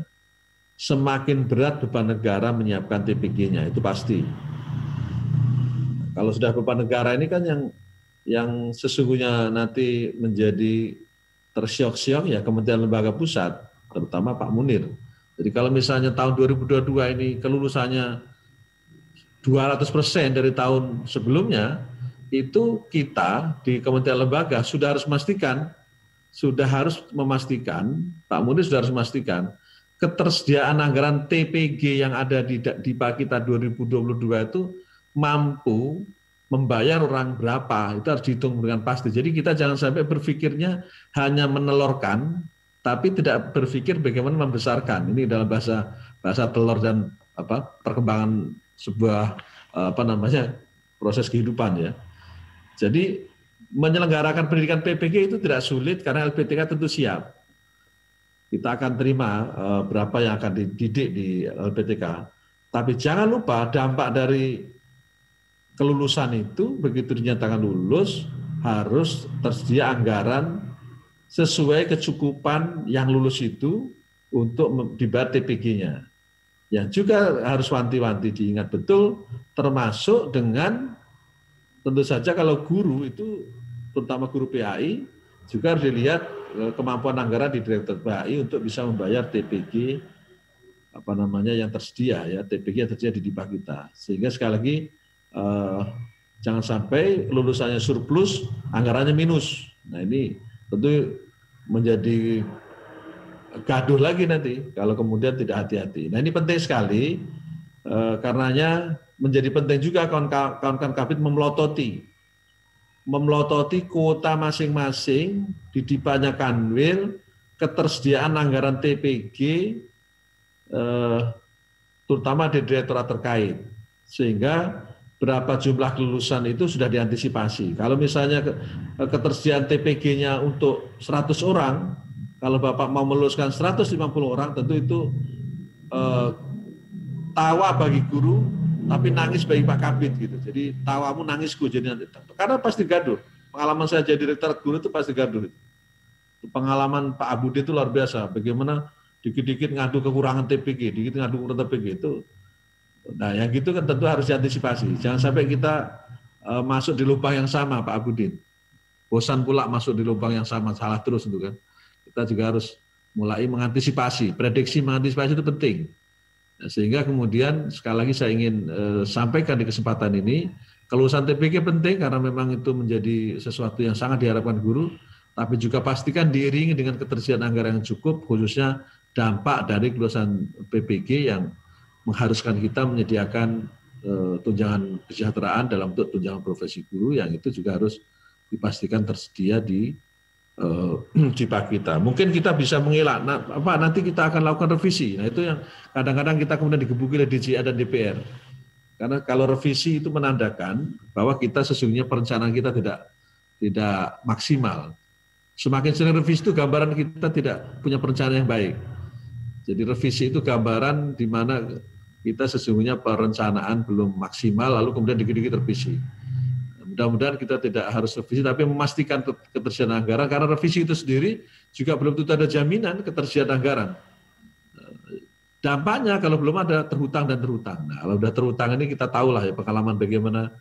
S3: semakin berat beban negara menyiapkan TPG-nya, itu pasti. Kalau sudah beban negara ini kan yang sesungguhnya nanti menjadi tersiok-siok ya Kementerian Lembaga Pusat, terutama Pak Munir. Jadi kalau misalnya tahun 2022 ini kelulusannya 200% dari tahun sebelumnya, itu kita di Kementerian Lembaga sudah harus memastikan, Pak Munir sudah harus memastikan ketersediaan anggaran TPG yang ada di DIPA kita 2022 itu mampu membayar orang berapa, itu harus dihitung dengan pasti. Jadi kita jangan sampai berpikirnya hanya menelurkan, tapi tidak berpikir bagaimana membesarkan. Ini dalam bahasa telur dan perkembangan sebuah proses kehidupan ya. Jadi menyelenggarakan pendidikan PPG itu tidak sulit karena LPTK tentu siap. Kita akan terima berapa yang akan dididik di LPTK. Tapi jangan lupa dampak dari kelulusan itu begitu dinyatakan lulus harus tersedia anggaran sesuai kecukupan yang lulus itu untuk dibayar TPG-nya. Yang juga harus wanti-wanti diingat betul, termasuk dengan tentu saja kalau guru itu, terutama guru PAI, juga harus dilihat kemampuan anggaran di Direktorat PAI untuk bisa membayar TPG yang tersedia ya, TPG yang tersedia di DIPA kita. Sehingga sekali lagi jangan sampai lulusannya surplus, anggarannya minus. Nah ini tentu menjadi gaduh lagi nanti kalau kemudian tidak hati-hati. Nah ini penting sekali, karenanya menjadi penting juga kawan-kawan Kabid memelototi kuota masing-masing di DIPA-nya Kanwil, ketersediaan anggaran TPG, terutama di direktorat terkait, sehingga berapa jumlah kelulusan itu sudah diantisipasi. Kalau misalnya ketersediaan TPG-nya untuk 100 orang, kalau Bapak mau meluluskan 150 orang, tentu itu tawa bagi guru, tapi nangis bagi Pak Kabid gitu. Jadi tawamu nangisku jadi nanti. Karena pasti gaduh. Pengalaman saya jadi direktur guru itu pasti gaduh. Pengalaman Pak Abudi itu luar biasa. Bagaimana dikit-dikit ngadu kekurangan TPG, dikit ngadu kekurangan TPG itu. Nah yang gitu kan tentu harus diantisipasi. Jangan sampai kita masuk di lubang yang sama Pak Abudin. Bosan pula masuk di lubang yang sama, salah terus itu kan. Kita juga harus mulai mengantisipasi. Prediksi mengantisipasi itu penting. Sehingga kemudian sekali lagi saya ingin sampaikan di kesempatan ini, kelulusan TPG penting karena memang itu menjadi sesuatu yang sangat diharapkan guru, tapi juga pastikan diiringi dengan ketersediaan anggaran yang cukup, khususnya dampak dari kelulusan PPG yang mengharuskan kita menyediakan tunjangan kesejahteraan dalam bentuk tunjangan profesi guru yang itu juga harus dipastikan tersedia di DIPA kita. Mungkin kita bisa mengelak, nanti kita akan lakukan revisi. Nah itu yang kadang-kadang kita kemudian digebuki oleh DJA dan DPR. Karena kalau revisi itu menandakan bahwa kita sesungguhnya perencanaan kita tidak maksimal. Semakin sering revisi itu gambaran kita tidak punya perencanaan yang baik. Jadi revisi itu gambaran di mana kita sesungguhnya perencanaan belum maksimal, lalu kemudian dikit-dikit revisi. Mudah-mudahan kita tidak harus revisi, tapi memastikan ketersediaan anggaran, karena revisi itu sendiri juga belum tentu ada jaminan ketersediaan anggaran. Dampaknya kalau belum ada terhutang dan terhutang. Nah, kalau sudah terhutang ini kita tahulah ya pengalaman bagaimana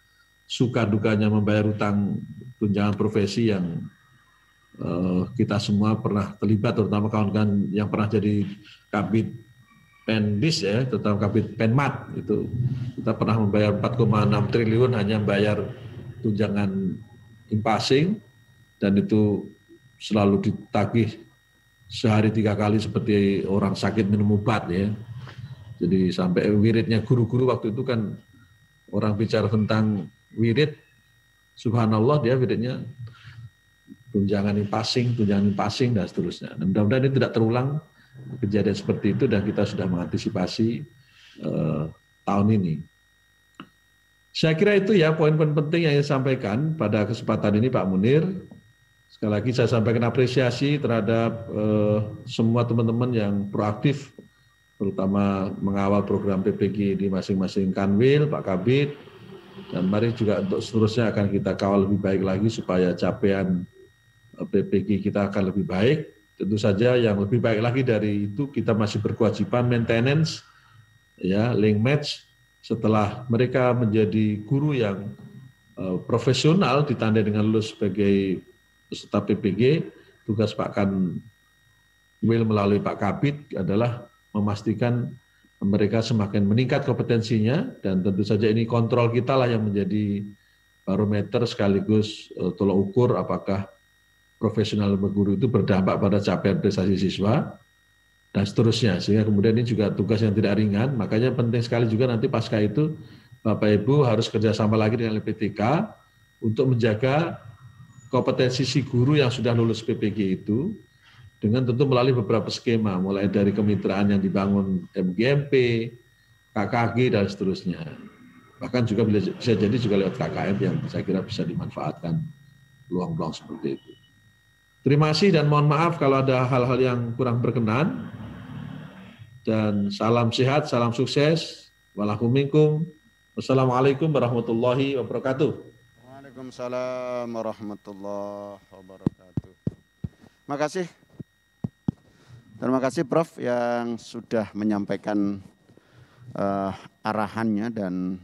S3: suka dukanya membayar hutang tunjangan profesi yang kita semua pernah terlibat, terutama kawan-kawan yang pernah jadi Kabid Pendis ya, terutama Kabid Penmat itu kita pernah membayar 4,6 triliun hanya membayar tunjangan impasing, dan itu selalu ditagih sehari 3 kali seperti orang sakit minum obat ya. Jadi sampai wiridnya guru-guru waktu itu kan orang bicara tentang wirid, subhanallah dia wiridnya tunjangan impasing dan seterusnya. Dan mudah-mudahan ini tidak terulang kejadian seperti itu dan kita sudah mengantisipasi tahun ini. Saya kira itu ya poin-poin penting yang saya sampaikan pada kesempatan ini Pak Munir. Sekali lagi saya sampaikan apresiasi terhadap semua teman-teman yang proaktif, terutama mengawal program PPG di masing-masing Kanwil, Pak Kabid, dan mari juga untuk seterusnya akan kita kawal lebih baik lagi supaya capaian PPG kita akan lebih baik. Tentu saja yang lebih baik lagi dari itu kita masih berkewajiban maintenance, ya, link match. Setelah mereka menjadi guru yang profesional ditandai dengan lulus sebagai peserta PPG, tugas Pak Kanwil melalui Pak Kabid adalah memastikan mereka semakin meningkat kompetensinya, dan tentu saja ini kontrol kita lah yang menjadi barometer sekaligus tolak ukur apakah profesional guru itu berdampak pada capaian prestasi siswa. dan seterusnya. Sehingga kemudian ini juga tugas yang tidak ringan, makanya penting sekali juga nanti pasca itu Bapak Ibu harus kerjasama lagi dengan LPTK untuk menjaga kompetensi si guru yang sudah lulus PPG itu, dengan tentu melalui beberapa skema, mulai dari kemitraan yang dibangun MGMP, KKG, dan seterusnya. Bahkan juga bisa jadi juga lewat KKM yang saya kira bisa dimanfaatkan peluang-peluang seperti itu. Terima kasih dan mohon maaf kalau ada hal-hal yang kurang berkenan. Dan salam sehat, salam sukses. Walakumsalam. Wassalamualaikum warahmatullahi wabarakatuh.
S1: Waalaikumsalam warahmatullahi wabarakatuh. Terima kasih Prof yang sudah menyampaikan arahannya, dan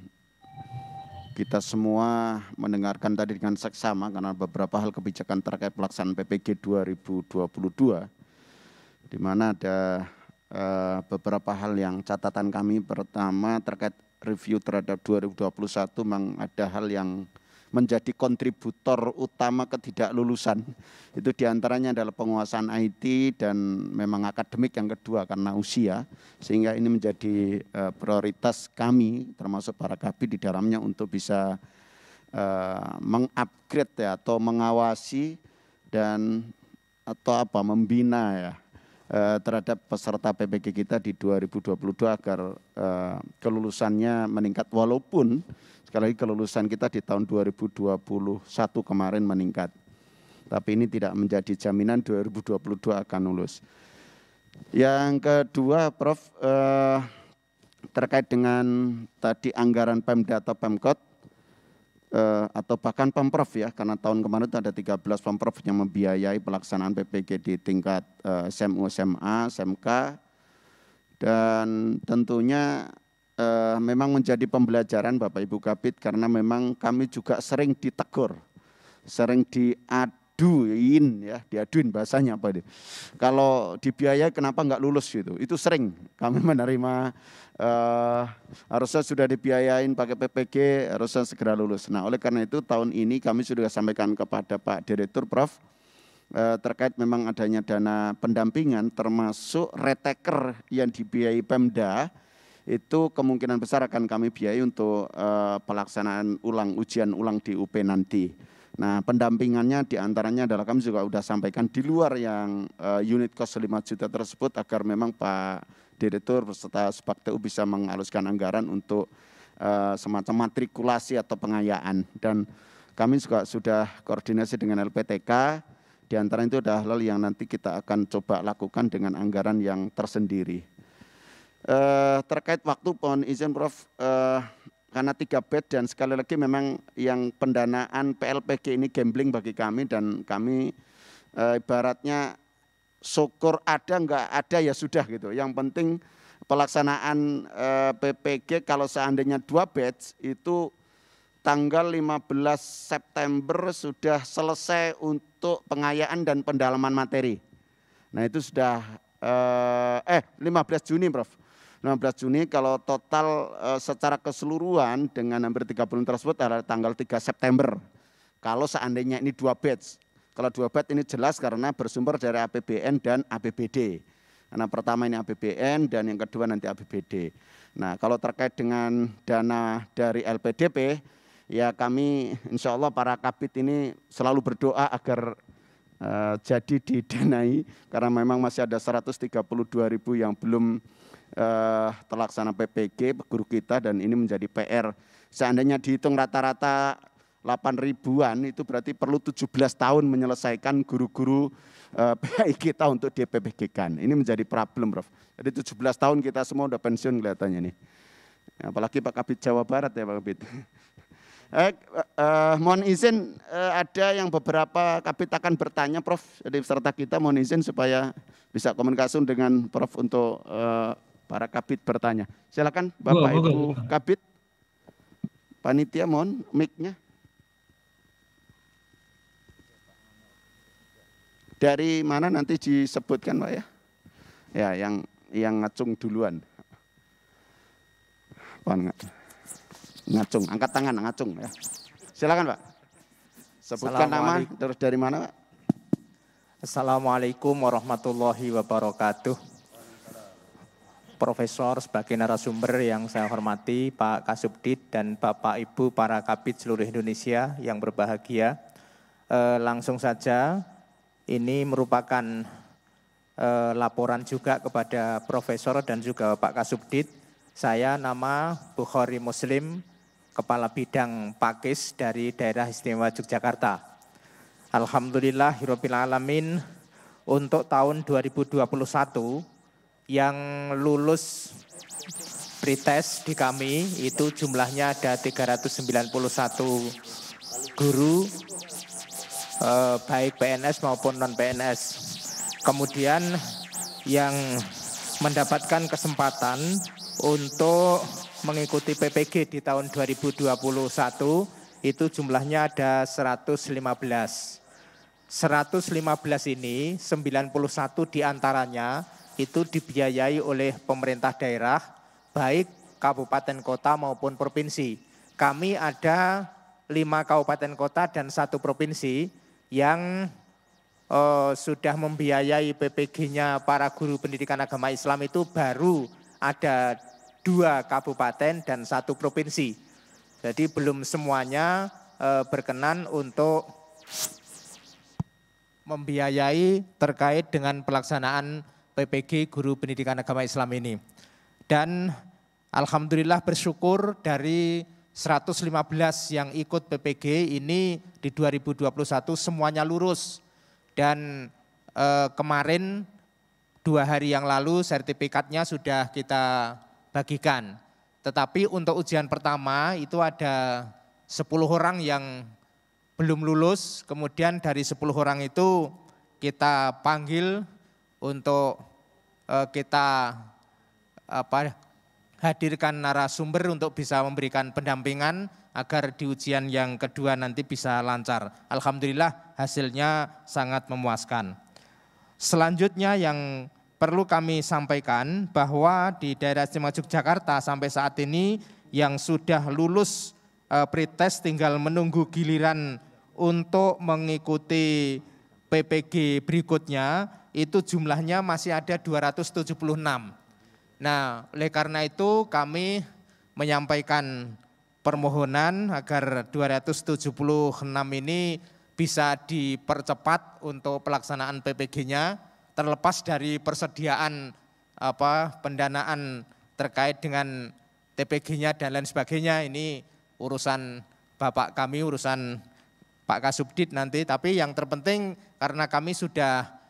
S1: kita semua mendengarkan tadi dengan seksama karena beberapa hal kebijakan terkait pelaksanaan PPG 2022, di mana ada beberapa hal yang catatan kami. Pertama, terkait review terhadap 2021 memang ada hal yang menjadi kontributor utama ketidaklulusan. Itu diantaranya adalah penguasaan IT dan memang akademik yang kedua karena usia, sehingga ini menjadi prioritas kami termasuk para kabid di dalamnya untuk bisa mengupgrade ya, atau mengawasi dan membina ya terhadap peserta PPG kita di 2022 agar kelulusannya meningkat, walaupun sekali lagi kelulusan kita di tahun 2021 kemarin meningkat. Tapi ini tidak menjadi jaminan 2022 akan lulus. Yang kedua Prof, terkait dengan tadi anggaran Pemda atau Pemkot, atau bahkan Pemprov ya, karena tahun kemarin itu ada 13 Pemprov yang membiayai pelaksanaan PPG di tingkat SMU, SMA, SMK, dan tentunya memang menjadi pembelajaran Bapak Ibu Kabid, karena memang kami juga sering ditegur, sering diaduin bahasanya apa itu. Kalau dibiayai kenapa nggak lulus gitu, itu sering kami menerima. Harusnya sudah dibiayain pakai PPG, harusnya segera lulus. Nah, oleh karena itu tahun ini kami sudah sampaikan kepada Pak Direktur Prof terkait memang adanya dana pendampingan termasuk retaker yang dibiayai Pemda, itu kemungkinan besar akan kami biayai untuk pelaksanaan ujian ulang di UP nanti. Nah, pendampingannya diantaranya adalah kami juga sudah sampaikan di luar yang unit cost 5 juta tersebut, agar memang Pak Direktur beserta Subaktu bisa menghaluskan anggaran untuk semacam matrikulasi atau pengayaan. Dan kami juga sudah koordinasi dengan LPTK, di antara itu adalah hal yang nanti kita akan coba lakukan dengan anggaran yang tersendiri. Terkait waktu, mohon izin Prof, karena 3 bed dan sekali lagi memang yang pendanaan PLPG ini gambling bagi kami, dan kami ibaratnya syukur ada enggak ada ya sudah gitu. Yang penting pelaksanaan PPG kalau seandainya 2 batch itu tanggal 15 September sudah selesai untuk pengayaan dan pendalaman materi. Nah itu sudah 15 Juni Prof. 15 Juni kalau total secara keseluruhan dengan hampir 3 bulan tersebut adalah tanggal 3 September. Kalau seandainya ini 2 batch. Kalau 2 batch ini jelas karena bersumber dari APBN dan APBD. Karena pertama ini APBN dan yang kedua nanti APBD. Nah kalau terkait dengan dana dari LPDP, ya kami insya Allah para kabid ini selalu berdoa agar jadi didanai, karena memang masih ada 132.000 yang belum terlaksana PPG guru kita, dan ini menjadi PR. Seandainya dihitung rata-rata 8 ribuan, itu berarti perlu 17 tahun menyelesaikan guru-guru PAI kita untuk DPPG-kan. Ini menjadi problem Prof. Jadi 17 tahun kita semua udah pensiun kelihatannya nih. Apalagi Pak Kabid Jawa Barat ya Pak Kabid. Mohon izin ada yang beberapa kabid akan bertanya Prof. Jadi peserta kita mohon izin supaya bisa komunikasi dengan Prof untuk para kabid bertanya. Silakan Bapak Ibu Kabid. Panitia mohon mic-nya. Dari mana nanti disebutkan Pak ya? Ya yang ngacung duluan. Pak ngacung, angkat tangan ngacung ya. Silakan Pak. Sebutkan nama, terus dari mana Pak?
S5: Assalamualaikum warahmatullahi wabarakatuh. profesor, sebagai narasumber yang saya hormati, Pak Kasubdit dan Bapak Ibu para kabid seluruh Indonesia yang berbahagia. Langsung saja, ini merupakan laporan juga kepada Profesor dan juga Pak Kasubdit. Saya nama Bukhari Muslim, Kepala Bidang Pakis dari Daerah Istimewa Yogyakarta. Alhamdulillahirabbil alamin, untuk tahun 2021 yang lulus pretest di kami itu jumlahnya ada 391 guru, baik PNS maupun non-PNS. Kemudian yang mendapatkan kesempatan untuk mengikuti PPG di tahun 2021 itu jumlahnya ada 115. 115 ini 91 diantaranya itu dibiayai oleh pemerintah daerah, baik kabupaten kota maupun provinsi. Kami ada 5 kabupaten kota dan 1 provinsi yang sudah membiayai PPG-nya para guru pendidikan agama Islam itu baru ada 2 kabupaten dan 1 provinsi. Jadi belum semuanya berkenan untuk membiayai terkait dengan pelaksanaan PPG guru pendidikan agama Islam ini. Dan alhamdulillah bersyukur dari 115 yang ikut PPG ini di 2021 semuanya lurus. Dan kemarin 2 hari yang lalu sertifikatnya sudah kita bagikan. Tetapi untuk ujian pertama itu ada 10 orang yang belum lulus. Kemudian dari 10 orang itu kita panggil untuk kita hadirkan narasumber untuk bisa memberikan pendampingan agar di ujian yang kedua nanti bisa lancar. Alhamdulillah hasilnya sangat memuaskan. Selanjutnya yang perlu kami sampaikan bahwa di daerah istimewa Yogyakarta sampai saat ini yang sudah lulus pretest tinggal menunggu giliran untuk mengikuti PPG berikutnya itu jumlahnya masih ada 276. Nah, oleh karena itu kami menyampaikan permohonan agar 276 ini bisa dipercepat untuk pelaksanaan PPG-nya, terlepas dari persediaan pendanaan terkait dengan TPG-nya dan lain sebagainya. Ini urusan Bapak kami, urusan Pak Kasubdit nanti. Tapi yang terpenting karena kami sudah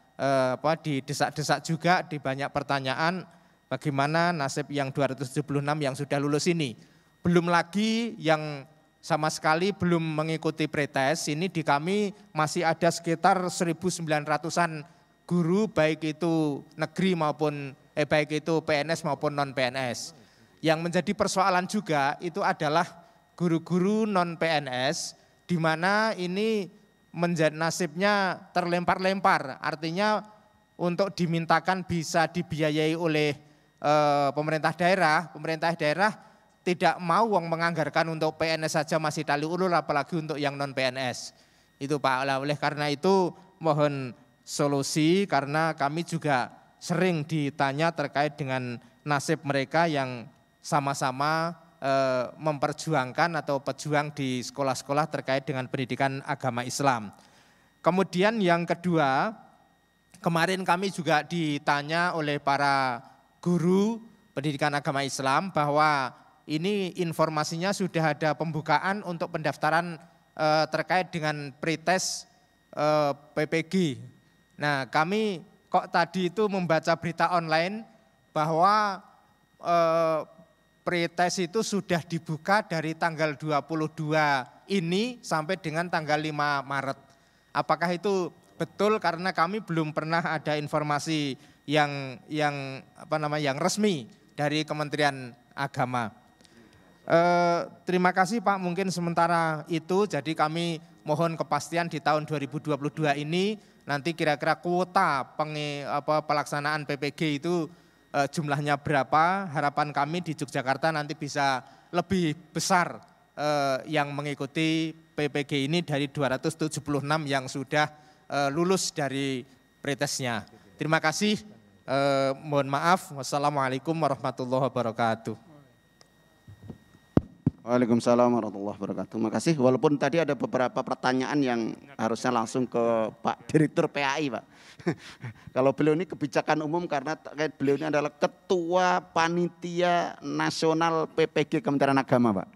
S5: didesak-desak juga di banyak pertanyaan bagaimana nasib yang 276 yang sudah lulus ini. Belum lagi yang sama sekali belum mengikuti pretest, ini di kami masih ada sekitar 1.900-an guru baik itu negeri maupun baik itu PNS maupun non-PNS. Yang menjadi persoalan juga itu adalah guru-guru non-PNS di mana ini menjadi nasibnya terlempar-lempar, artinya untuk dimintakan bisa dibiayai oleh pemerintah daerah tidak mau menganggarkan untuk PNS saja masih tali ulur apalagi untuk yang non PNS. Itu Pak, oleh karena itu mohon solusi karena kami juga sering ditanya terkait dengan nasib mereka yang sama-sama memperjuangkan atau pejuang di sekolah-sekolah terkait dengan pendidikan agama Islam. Kemudian yang kedua, kemarin kami juga ditanya oleh para guru pendidikan agama Islam bahwa ini informasinya sudah ada pembukaan untuk pendaftaran terkait dengan pretest PPG. Nah, kami kok tadi itu membaca berita online bahwa pretest itu sudah dibuka dari tanggal 22 ini sampai dengan tanggal 5 Maret. Apakah itu betul? Karena kami belum pernah ada informasi yang resmi dari Kementerian Agama. Terima kasih Pak, mungkin sementara itu jadi kami mohon kepastian di tahun 2022 ini nanti kira-kira kuota pelaksanaan PPG itu jumlahnya berapa. Harapan kami di Yogyakarta nanti bisa lebih besar yang mengikuti PPG ini dari 276 yang sudah lulus dari pretestnya. Terima kasih. Mohon maaf. Wassalamualaikum warahmatullahi wabarakatuh.
S1: Waalaikumsalam warahmatullahi wabarakatuh. Makasih. Walaupun tadi ada beberapa pertanyaan yang harusnya langsung ke Pak Direktur PAI, Pak. Kalau beliau ini kebijakan umum karena beliau ini adalah Ketua Panitia Nasional PPG Kementerian Agama, Pak.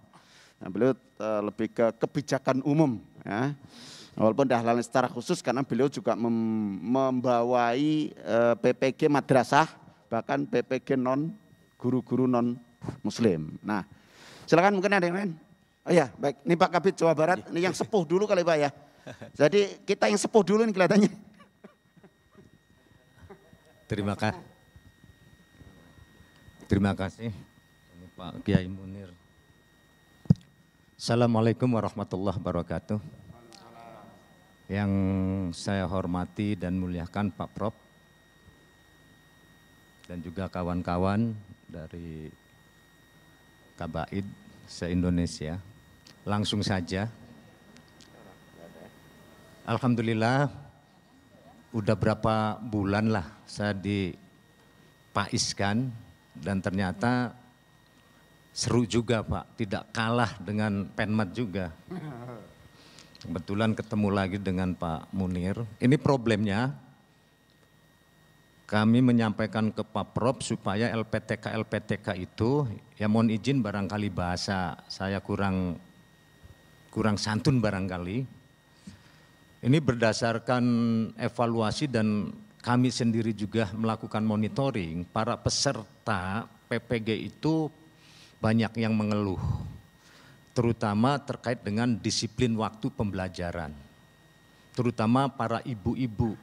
S1: Nah, beliau lebih ke kebijakan umum, ya. Walaupun hal secara khusus karena beliau juga membawai PPG madrasah, bahkan PPG non guru-guru non Muslim. Nah, silakan mungkin ada yang lain. Oh ya, baik. Ini Pak Kabid Jawa Barat, ini yang sepuh dulu kali Pak ya. Jadi kita yang sepuh dulu ini kelihatannya.
S4: Terima kasih. Ini Pak Kiai Munir. Assalamualaikum warahmatullahi wabarakatuh. Yang saya hormati dan muliakan Pak Prof dan juga kawan-kawan dari Kabaid se-Indonesia. Langsung saja. Alhamdulillah udah berapa bulan lah saya dipaiskan dan ternyata seru juga Pak, tidak kalah dengan Penmat juga. Kebetulan ketemu lagi dengan Pak Munir. Ini problemnya, kami menyampaikan ke Pak Prof supaya LPTK itu, ya mohon izin barangkali bahasa saya kurang santun barangkali. Ini berdasarkan evaluasi dan kami sendiri juga melakukan monitoring, para peserta PPG itu banyak yang mengeluh. Terutama terkait dengan disiplin waktu pembelajaran, terutama para ibu-ibu.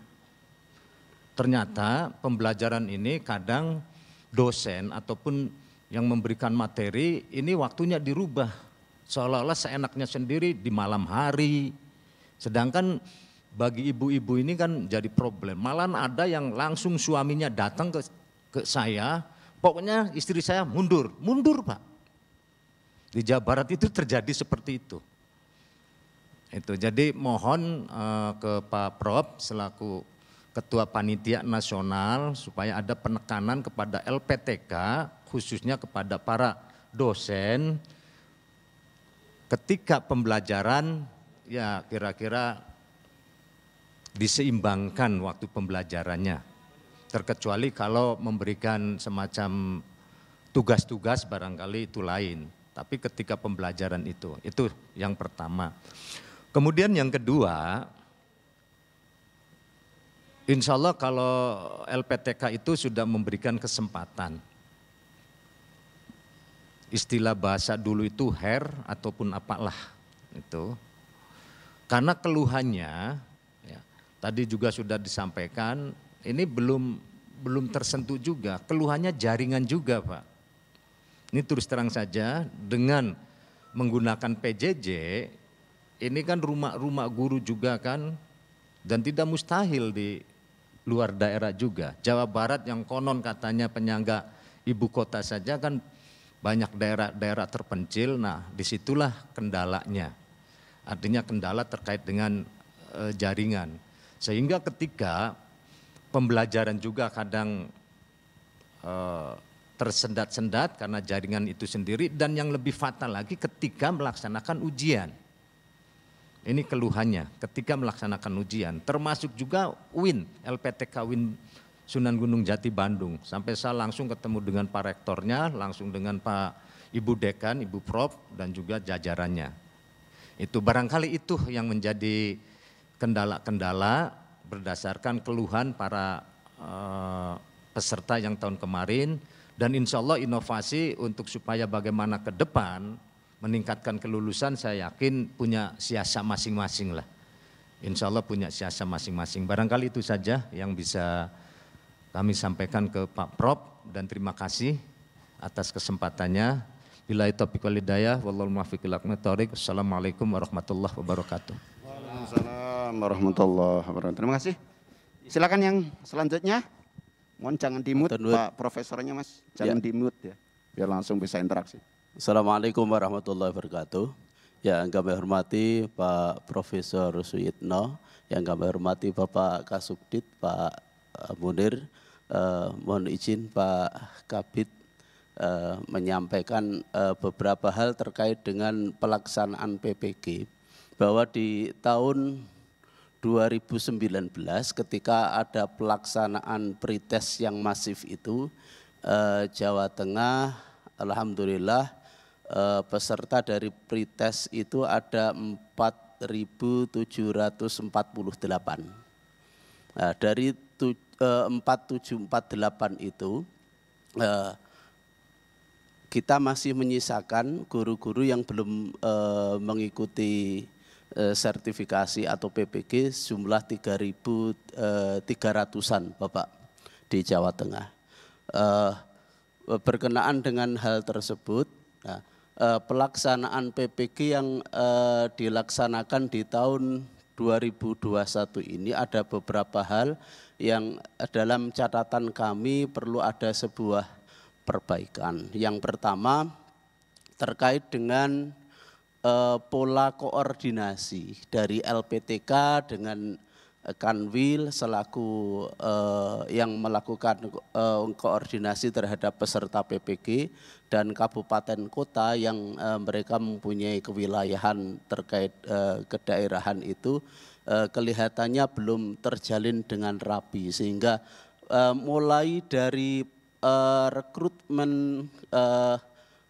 S4: Ternyata pembelajaran ini kadang dosen ataupun yang memberikan materi ini waktunya dirubah, seolah-olah seenaknya sendiri di malam hari. Sedangkan bagi ibu-ibu ini kan jadi problem, malah ada yang langsung suaminya datang ke saya, pokoknya istri saya mundur Pak. Di Jawa Barat itu terjadi seperti itu. Jadi mohon ke Pak Prof selaku Ketua Panitia Nasional supaya ada penekanan kepada LPTK khususnya kepada para dosen ketika pembelajaran ya kira-kira diseimbangkan waktu pembelajarannya. Terkecuali kalau memberikan semacam tugas-tugas barangkali itu lain. Tapi ketika pembelajaran itu yang pertama. Kemudian yang kedua, insya Allah kalau LPTK itu sudah memberikan kesempatan. Istilah bahasa dulu itu hair ataupun apalah itu. Karena keluhannya, ya, tadi juga sudah disampaikan, ini belum tersentuh juga, keluhannya jaringan juga Pak. Ini terus terang saja dengan menggunakan PJJ, ini kan rumah-rumah guru juga kan, dan tidak mustahil di luar daerah juga. Jawa Barat yang konon katanya penyangga ibu kota saja kan banyak daerah-daerah terpencil, nah disitulah kendalanya. Artinya kendala terkait dengan jaringan. Sehingga ketika pembelajaran juga kadang tersendat-sendat karena jaringan itu sendiri, dan yang lebih fatal lagi ketika melaksanakan ujian. Ini keluhannya ketika melaksanakan ujian, termasuk juga UIN, LPTK UIN Sunan Gunung Jati Bandung. Sampai saya langsung ketemu dengan Pak Rektornya, langsung dengan Pak Ibu Dekan, Ibu Prof dan juga jajarannya. Itu barangkali itu yang menjadi kendala-kendala berdasarkan keluhan para peserta yang tahun kemarin. Dan insya Allah inovasi untuk supaya bagaimana ke depan meningkatkan kelulusan, saya yakin punya siasat masing-masing lah. Insya Allah punya siasat masing-masing. Barangkali itu saja yang bisa kami sampaikan ke Pak Prof dan terima kasih atas kesempatannya. Billahi taufiq wal hidayah, wallahul muwaffiq ila aqwamit thoriq. Assalamualaikum warahmatullahi wabarakatuh.
S1: Waalaikumsalam warahmatullahi wabarakatuh. Terima kasih. Silakan yang selanjutnya. Mohon jangan di-mute Pak Profesornya Mas, jangan di-mute ya, biar langsung bisa interaksi.
S6: Assalamualaikum warahmatullahi wabarakatuh. Yang kami hormati Pak Profesor Suyitno, yang kami hormati Bapak Kasubdit, Pak Munir, mohon izin Pak Kabid menyampaikan beberapa hal terkait dengan pelaksanaan PPG, bahwa di tahun 2019 ketika ada pelaksanaan pretest yang masif itu, Jawa Tengah alhamdulillah peserta dari pretest itu ada 4.748. Nah, dari 4748 itu kita masih menyisakan guru-guru yang belum mengikuti sertifikasi atau PPG jumlah 3.300-an Bapak di Jawa Tengah. Berkenaan dengan hal tersebut, pelaksanaan PPG yang dilaksanakan di tahun 2021 ini ada beberapa hal yang dalam catatan kami perlu ada sebuah perbaikan. Yang pertama terkait dengan pola koordinasi dari LPTK dengan Kanwil selaku yang melakukan koordinasi terhadap peserta PPG dan kabupaten kota yang mereka mempunyai kewilayahan terkait kedaerahan itu kelihatannya belum terjalin dengan rapi, sehingga mulai dari rekrutmen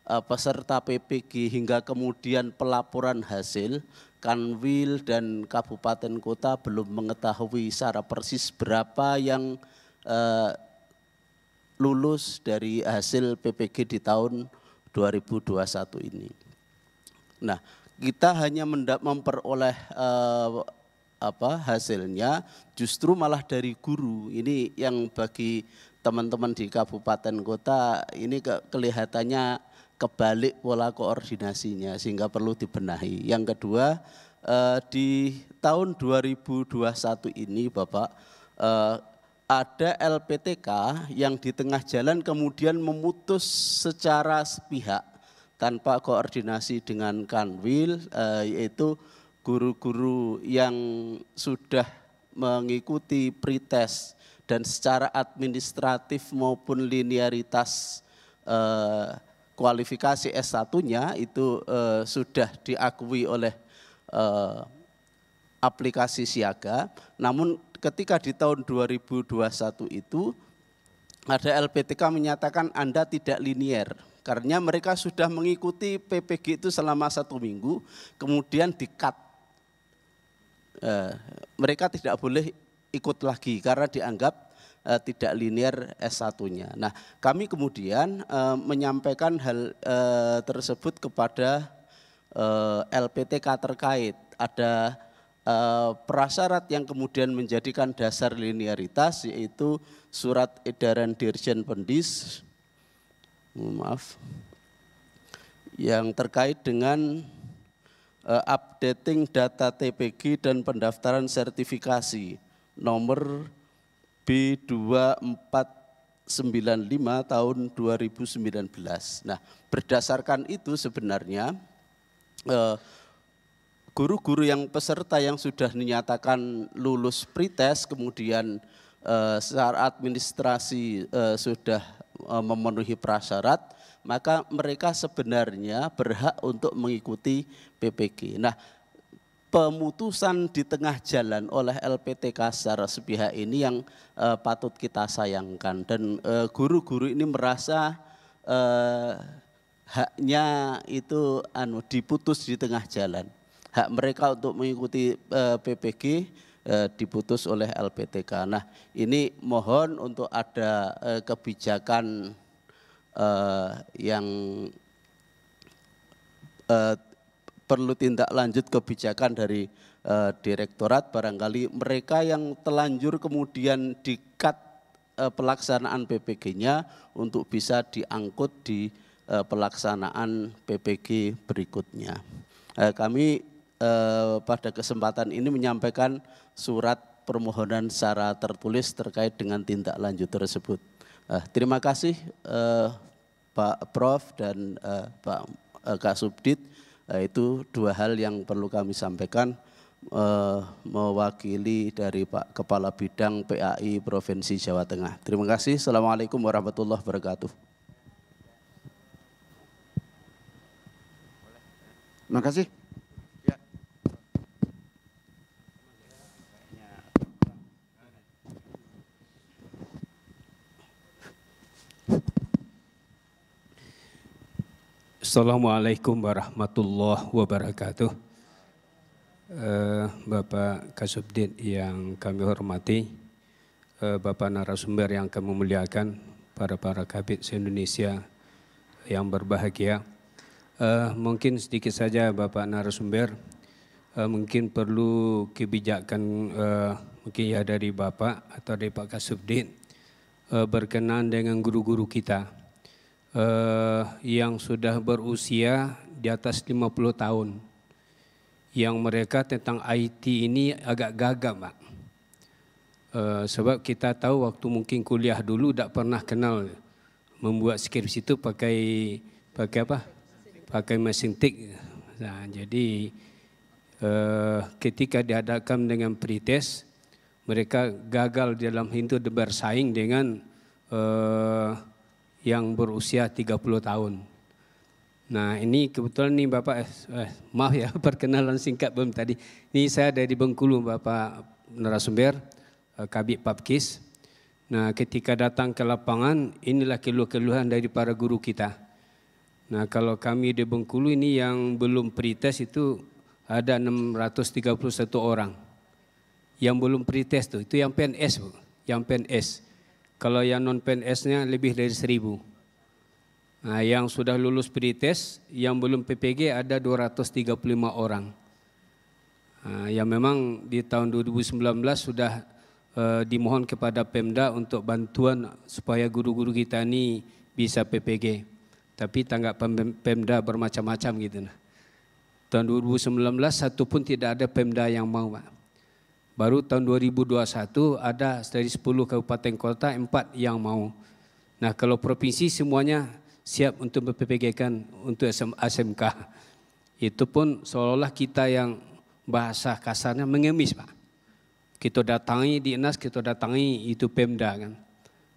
S6: peserta PPG hingga kemudian pelaporan hasil, Kanwil dan kabupaten kota belum mengetahui secara persis berapa yang lulus dari hasil PPG di tahun 2021 ini. Nah, kita hanya memperoleh hasilnya justru malah dari guru. Ini yang bagi teman-teman di kabupaten kota ini kelihatannya kebalik pola koordinasinya, sehingga perlu dibenahi. Yang kedua, di tahun 2021 ini Bapak, ada LPTK yang di tengah jalan kemudian memutus secara sepihak tanpa koordinasi dengan Kanwil, yaitu guru-guru yang sudah mengikuti pretest dan secara administratif maupun linearitas kualifikasi S1-nya itu sudah diakui oleh aplikasi Siaga. Namun ketika di tahun 2021 itu ada LPTK menyatakan Anda tidak linier, karena mereka sudah mengikuti PPG itu selama 1 minggu, kemudian di-cut. Mereka tidak boleh ikut lagi karena dianggap tidak linear S1-nya. Nah, kami kemudian menyampaikan hal tersebut kepada LPTK terkait. Ada prasyarat yang kemudian menjadikan dasar linearitas, yaitu surat edaran Dirjen Pendis, yang terkait dengan updating data TPG dan pendaftaran sertifikasi nomor B2495 tahun 2019. Nah, berdasarkan itu sebenarnya guru-guru yang peserta yang sudah dinyatakan lulus pretest kemudian secara administrasi sudah memenuhi prasyarat, maka mereka sebenarnya berhak untuk mengikuti PPG. Nah, pemutusan di tengah jalan oleh LPTK secara sepihak ini yang patut kita sayangkan, dan guru-guru ini merasa haknya itu diputus di tengah jalan. Hak mereka untuk mengikuti PPG diputus oleh LPTK. Nah, ini mohon untuk ada kebijakan yang perlu tindak lanjut kebijakan dari direktorat. Barangkali mereka yang telanjur kemudian di-cut pelaksanaan PPG-nya untuk bisa diangkut di pelaksanaan PPG berikutnya. Kami pada kesempatan ini menyampaikan surat permohonan secara tertulis terkait dengan tindak lanjut tersebut. Terima kasih Pak Prof dan Pak Kasubdit. Itu dua hal yang perlu kami sampaikan. mewakili dari Pak Kepala Bidang PAI Provinsi Jawa Tengah. Terima kasih. Assalamualaikum warahmatullahi wabarakatuh.
S1: Terima kasih.
S7: Assalamualaikum warahmatullahi wabarakatuh. Bapak Kasubdit yang kami hormati, Bapak narasumber yang kami muliakan, para kabid se-Indonesia yang berbahagia. Mungkin sedikit saja Bapak narasumber, mungkin perlu kebijakan mungkin ya dari Bapak atau dari Pak Kasubdit berkenaan dengan guru-guru kita yang sudah berusia di atas 50 tahun. Yang mereka tentang IT ini agak gagap, Pak. Sebab kita tahu waktu mungkin kuliah dulu tak pernah kenal membuat skripsi itu pakai apa? Pakai mesin tik. Nah, jadi ketika dihadapkan dengan pretest, mereka gagal dalam itu bersaing dengan yang berusia 30 tahun. Nah ini kebetulan nih Bapak, maaf ya perkenalan singkat belum tadi. Ini saya dari Bengkulu Bapak narasumber, Kabid Papkis. Nah ketika datang ke lapangan, inilah keluhan-keluhan dari para guru kita. Nah kalau kami di Bengkulu ini yang belum pretest itu ada 631 orang. Yang belum pretest itu yang PNS, Bu. Yang PNS. Kalau yang non PNS-nya lebih dari 1.000. Nah, yang sudah lulus pretest, yang belum PPG ada 235 orang. Nah, yang memang di tahun 2019 sudah dimohon kepada Pemda untuk bantuan supaya guru-guru kita ini bisa PPG. Tapi tanggapan Pemda bermacam-macam gitu. Tahun 2019 satu pun tidak ada Pemda yang mau, Pak. Baru tahun 2021 ada dari 10 kabupaten kota 4 yang mau. Nah kalau provinsi semuanya siap untuk PPG-kan untuk SMK. Itu pun seolah-olah kita yang bahasa kasarnya mengemis, Pak. Kita datangi Dinas, kita datangi itu Pemda kan.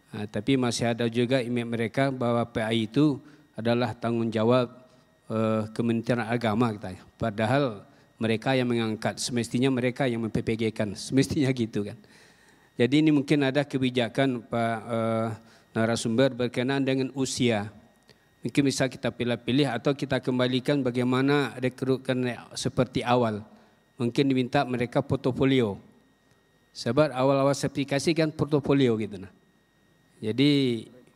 S7: Nah, tapi masih ada juga imej mereka bahwa PAI itu adalah tanggung jawab Kementerian Agama kita. Padahal mereka yang mengangkat, semestinya mereka yang memPPG-kan, semestinya gitu kan. Jadi ini mungkin ada kebijakan Pak narasumber berkenaan dengan usia. Mungkin bisa kita pilih-pilih atau kita kembalikan bagaimana rekrutkan seperti awal. Mungkin diminta mereka portofolio. Sebab awal-awal sertifikasi kan portofolio gitu. Jadi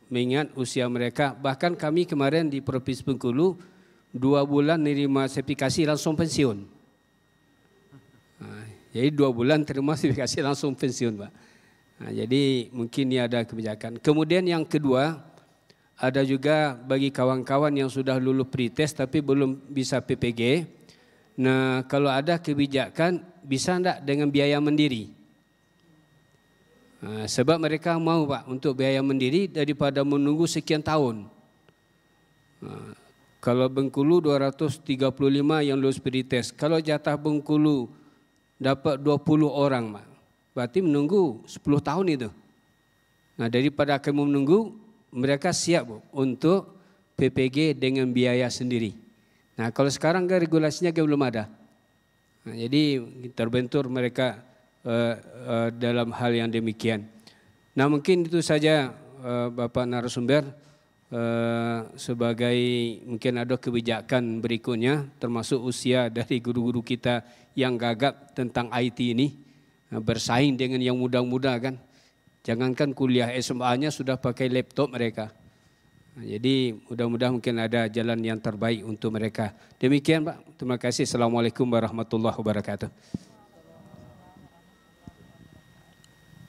S7: mengingat usia mereka, bahkan kami kemarin di Provinsi Bengkulu 2 bulan menerima sertifikasi langsung pensiun. Jadi 2 bulan terima sertifikasi langsung pensiun, Pak. Nah, jadi mungkin ini ada kebijakan. Kemudian yang kedua, ada juga bagi kawan-kawan yang sudah lulus pretest tapi belum bisa PPG. Nah kalau ada kebijakan bisa enggak dengan biaya mandiri? Nah, sebab mereka mau, Pak, untuk biaya mandiri daripada menunggu sekian tahun. Nah, kalau Bengkulu 235 yang lulus pretest, kalau jatah Bengkulu dapat 20 orang, Pak. Berarti menunggu 10 tahun itu. Nah daripada kamu menunggu, mereka siap, Bu, untuk PPG dengan biaya sendiri. Nah kalau sekarang kan regulasinya belum ada. Nah, jadi terbentur mereka dalam hal yang demikian. Nah mungkin itu saja Bapak narasumber. Sebagai mungkin ada kebijakan berikutnya termasuk usia dari guru-guru kita yang gagap tentang IT ini bersaing dengan yang muda-muda kan. Jangankan kuliah SMA-nya sudah pakai laptop mereka. Nah, jadi mudah-mudahan mungkin ada jalan yang terbaik untuk mereka. Demikian, Pak. Terima kasih. Assalamualaikum warahmatullahi wabarakatuh.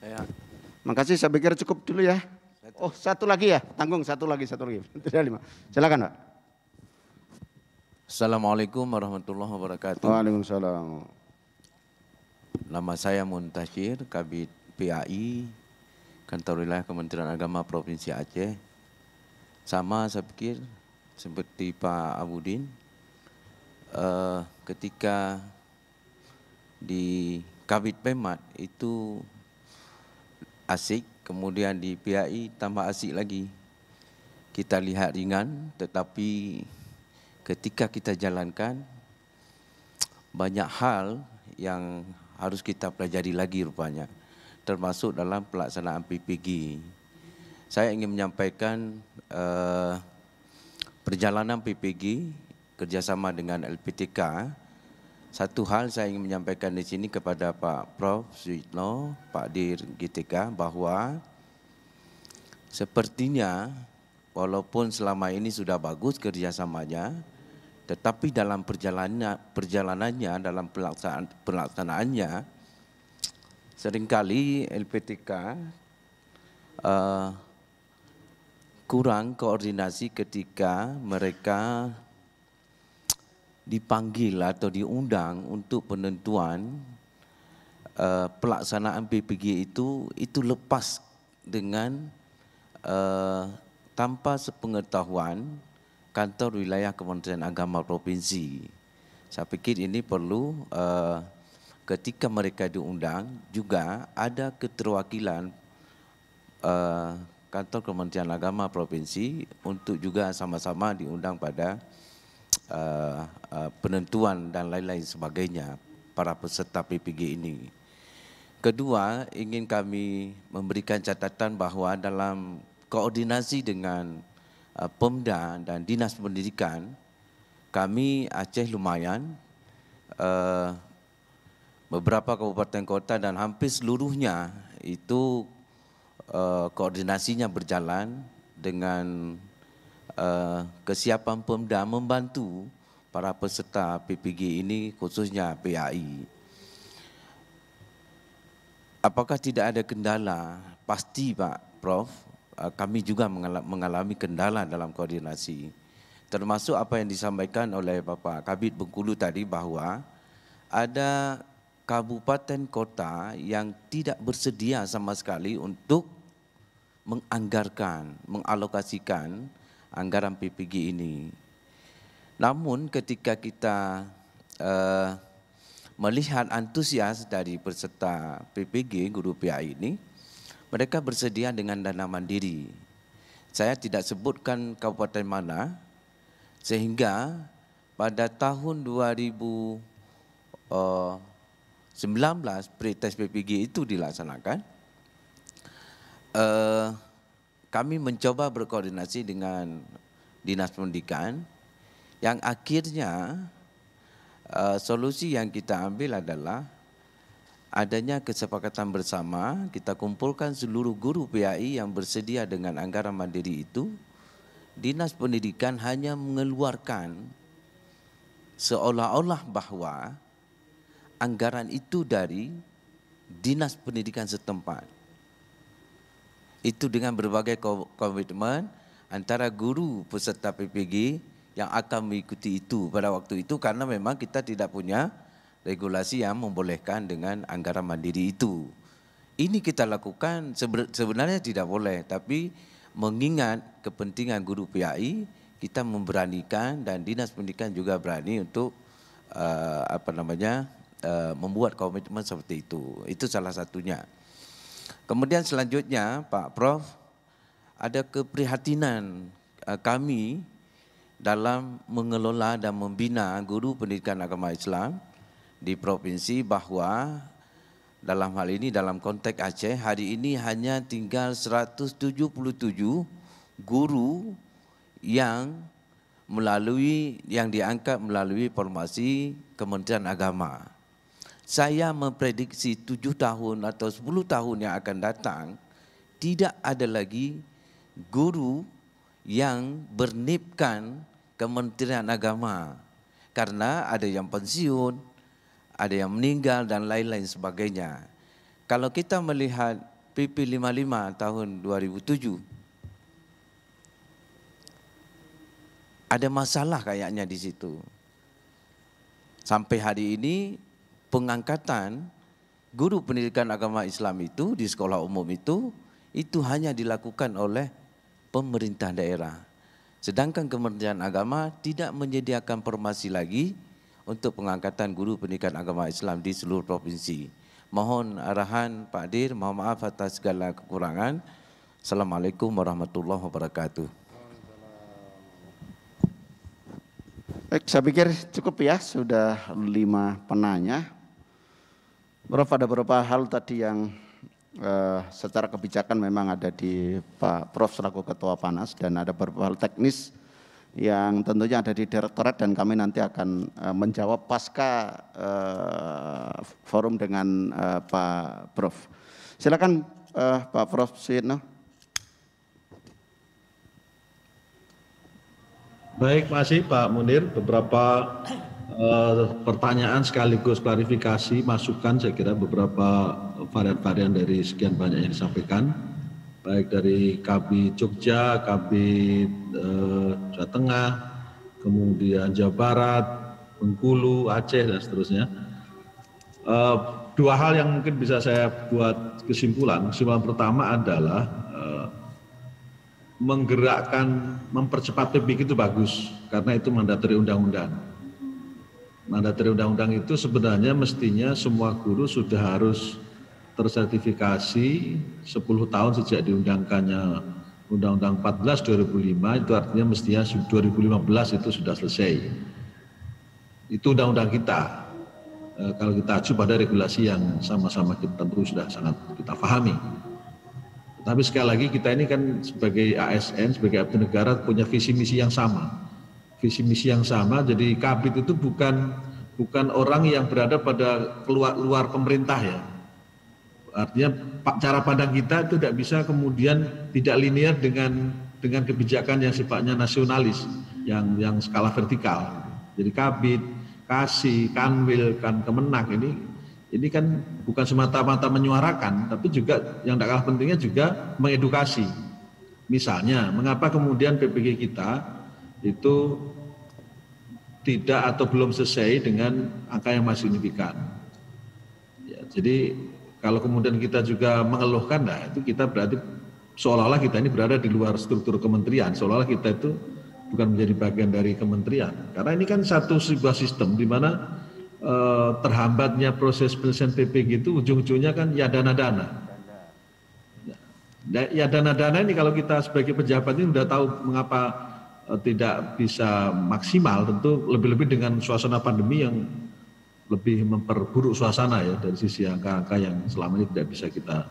S1: Terima kasih. Saya pikir cukup dulu ya. Oh, satu lagi ya, tanggung satu lagi. Tidak 5. Silakan, Pak.
S8: Assalamualaikum warahmatullahi wabarakatuh.
S1: Waalaikumsalam.
S8: Nama saya Muntashir, Kabid PAI, Kantor Wilayah Kementerian Agama Provinsi Aceh. Sama saya pikir seperti Pak Abudin, ketika di Kabid Pemat itu asik, kemudian di PAI tambah asik lagi. Kita lihat ringan, tetapi ketika kita jalankan banyak hal yang harus kita pelajari lagi rupanya, termasuk dalam pelaksanaan PPG. Saya ingin menyampaikan perjalanan PPG kerjasama dengan LPTK. Satu hal saya ingin menyampaikan di sini kepada Pak Prof. Suyitno, Pak Dir GTK, bahwa sepertinya walaupun selama ini sudah bagus kerjasamanya, tetapi dalam perjalanannya, dalam pelaksanaannya, seringkali LPTK kurang koordinasi ketika mereka dipanggil atau diundang untuk penentuan pelaksanaan PPG itu lepas dengan tanpa sepengetahuan kantor wilayah Kementerian Agama Provinsi. Saya pikir ini perlu ketika mereka diundang juga ada keterwakilan kantor Kementerian Agama Provinsi untuk juga sama-sama diundang pada penentuan dan lain-lain sebagainya para peserta PPG ini. Kedua, ingin kami memberikan catatan bahwa dalam koordinasi dengan Pemda dan Dinas Pendidikan, kami Aceh lumayan, beberapa kabupaten kota dan hampir seluruhnya itu koordinasinya berjalan dengan kesiapan Pemda membantu para peserta PPG ini, khususnya PAI. Apakah tidak ada kendala? Pasti Pak Prof, kami juga mengalami kendala dalam koordinasi. Termasuk apa yang disampaikan oleh Bapak Kabid Bengkulu tadi, bahwa ada kabupaten kota yang tidak bersedia sama sekali untuk menganggarkan, mengalokasikan anggaran PPG ini. Namun ketika kita melihat antusias dari peserta PPG guru PAI ini, mereka bersedia dengan dana mandiri. Saya tidak sebutkan kabupaten mana, sehingga pada tahun 2019 pretest PPG itu dilaksanakan, kami mencoba berkoordinasi dengan Dinas Pendidikan, yang akhirnya solusi yang kita ambil adalah adanya kesepakatan bersama, kita kumpulkan seluruh guru PAI yang bersedia dengan anggaran mandiri itu. Dinas Pendidikan hanya mengeluarkan seolah-olah bahwa anggaran itu dari Dinas Pendidikan setempat. Itu dengan berbagai komitmen antara guru peserta PPG yang akan mengikuti itu pada waktu itu, karena memang kita tidak punya regulasi yang membolehkan dengan anggaran mandiri itu. Ini kita lakukan sebenarnya tidak boleh, tapi mengingat kepentingan guru PAI, kita memberanikan dan Dinas Pendidikan juga berani untuk membuat komitmen seperti itu. Itu salah satunya. Kemudian selanjutnya Pak Prof, ada keprihatinan kami dalam mengelola dan membina guru pendidikan agama Islam di provinsi, bahwa dalam hal ini dalam konteks Aceh hari ini hanya tinggal 177 guru yang diangkat melalui formasi Kementerian Agama. Saya memprediksi 7 tahun atau 10 tahun yang akan datang tidak ada lagi guru yang bernipkan Kementerian Agama, karena ada yang pensiun, ada yang meninggal dan lain-lain sebagainya. Kalau kita melihat PP 55 tahun 2007, ada masalah kayaknya di situ. Sampai hari ini pengangkatan guru pendidikan agama Islam itu di sekolah umum itu hanya dilakukan oleh pemerintah daerah. Sedangkan Kementerian Agama tidak menyediakan formasi lagi untuk pengangkatan guru pendidikan agama Islam di seluruh provinsi. Mohon arahan Pak Dir, mohon maaf atas segala kekurangan. Assalamualaikum warahmatullahi wabarakatuh.
S1: Baik, saya pikir cukup ya, sudah 5 penanya. Prof, ada beberapa hal tadi yang secara kebijakan memang ada di Pak Prof selaku Ketua Panas, dan ada beberapa hal teknis yang tentunya ada di Direktorat, dan kami nanti akan menjawab pasca forum dengan Pak Prof. Silakan Pak Prof Suyitno.
S3: Baik, makasih Pak Munir. Beberapa pertanyaan sekaligus klarifikasi, masukan, saya kira beberapa varian-varian dari sekian banyak yang disampaikan, baik dari KB Jogja, KB Jawa Tengah, kemudian Jawa Barat, Bengkulu, Aceh, dan seterusnya. Dua hal yang mungkin bisa saya buat kesimpulan. Kesimpulan pertama adalah menggerakkan, mempercepat PBG itu bagus, karena itu mandat dari undang-undang. Mandat dari undang-undang itu sebenarnya mestinya semua guru sudah harus tersertifikasi 10 tahun sejak diundangkannya Undang-Undang 14 2005, itu artinya mestinya 2015 itu sudah selesai. Itu undang-undang kita. Kalau kita acu pada regulasi yang sama-sama kita tentu sudah sangat kita pahami. Tapi sekali lagi kita ini kan sebagai ASN, sebagai abdi negara punya visi misi yang sama. Visi misi yang sama, jadi Kabid itu bukan orang yang berada pada luar pemerintah ya. Artinya cara pandang kita itu tidak bisa kemudian tidak linear dengan kebijakan yang sifatnya nasionalis, yang skala vertikal. Jadi Kabid, Kasih, Kanwil, Kemenak ini kan bukan semata-mata menyuarakan, tapi juga yang tak kalah pentingnya juga mengedukasi. Misalnya, mengapa kemudian PPG kita itu tidak atau belum selesai dengan angka yang masih signifikan. Ya, jadi kalau kemudian kita juga mengeluhkan, nah itu kita berarti seolah-olah kita ini berada di luar struktur kementerian, seolah-olah kita itu bukan menjadi bagian dari kementerian. Karena ini kan sebuah sistem di mana terhambatnya proses penyelesaian PPG itu ujung-ujungnya kan ya dana-dana. Ya dana-dana ini kalau kita sebagai pejabat ini sudah tahu mengapa tidak bisa maksimal, tentu lebih-lebih dengan suasana pandemi yang lebih memperburuk suasana ya dari sisi angka-angka yang selama ini tidak bisa kita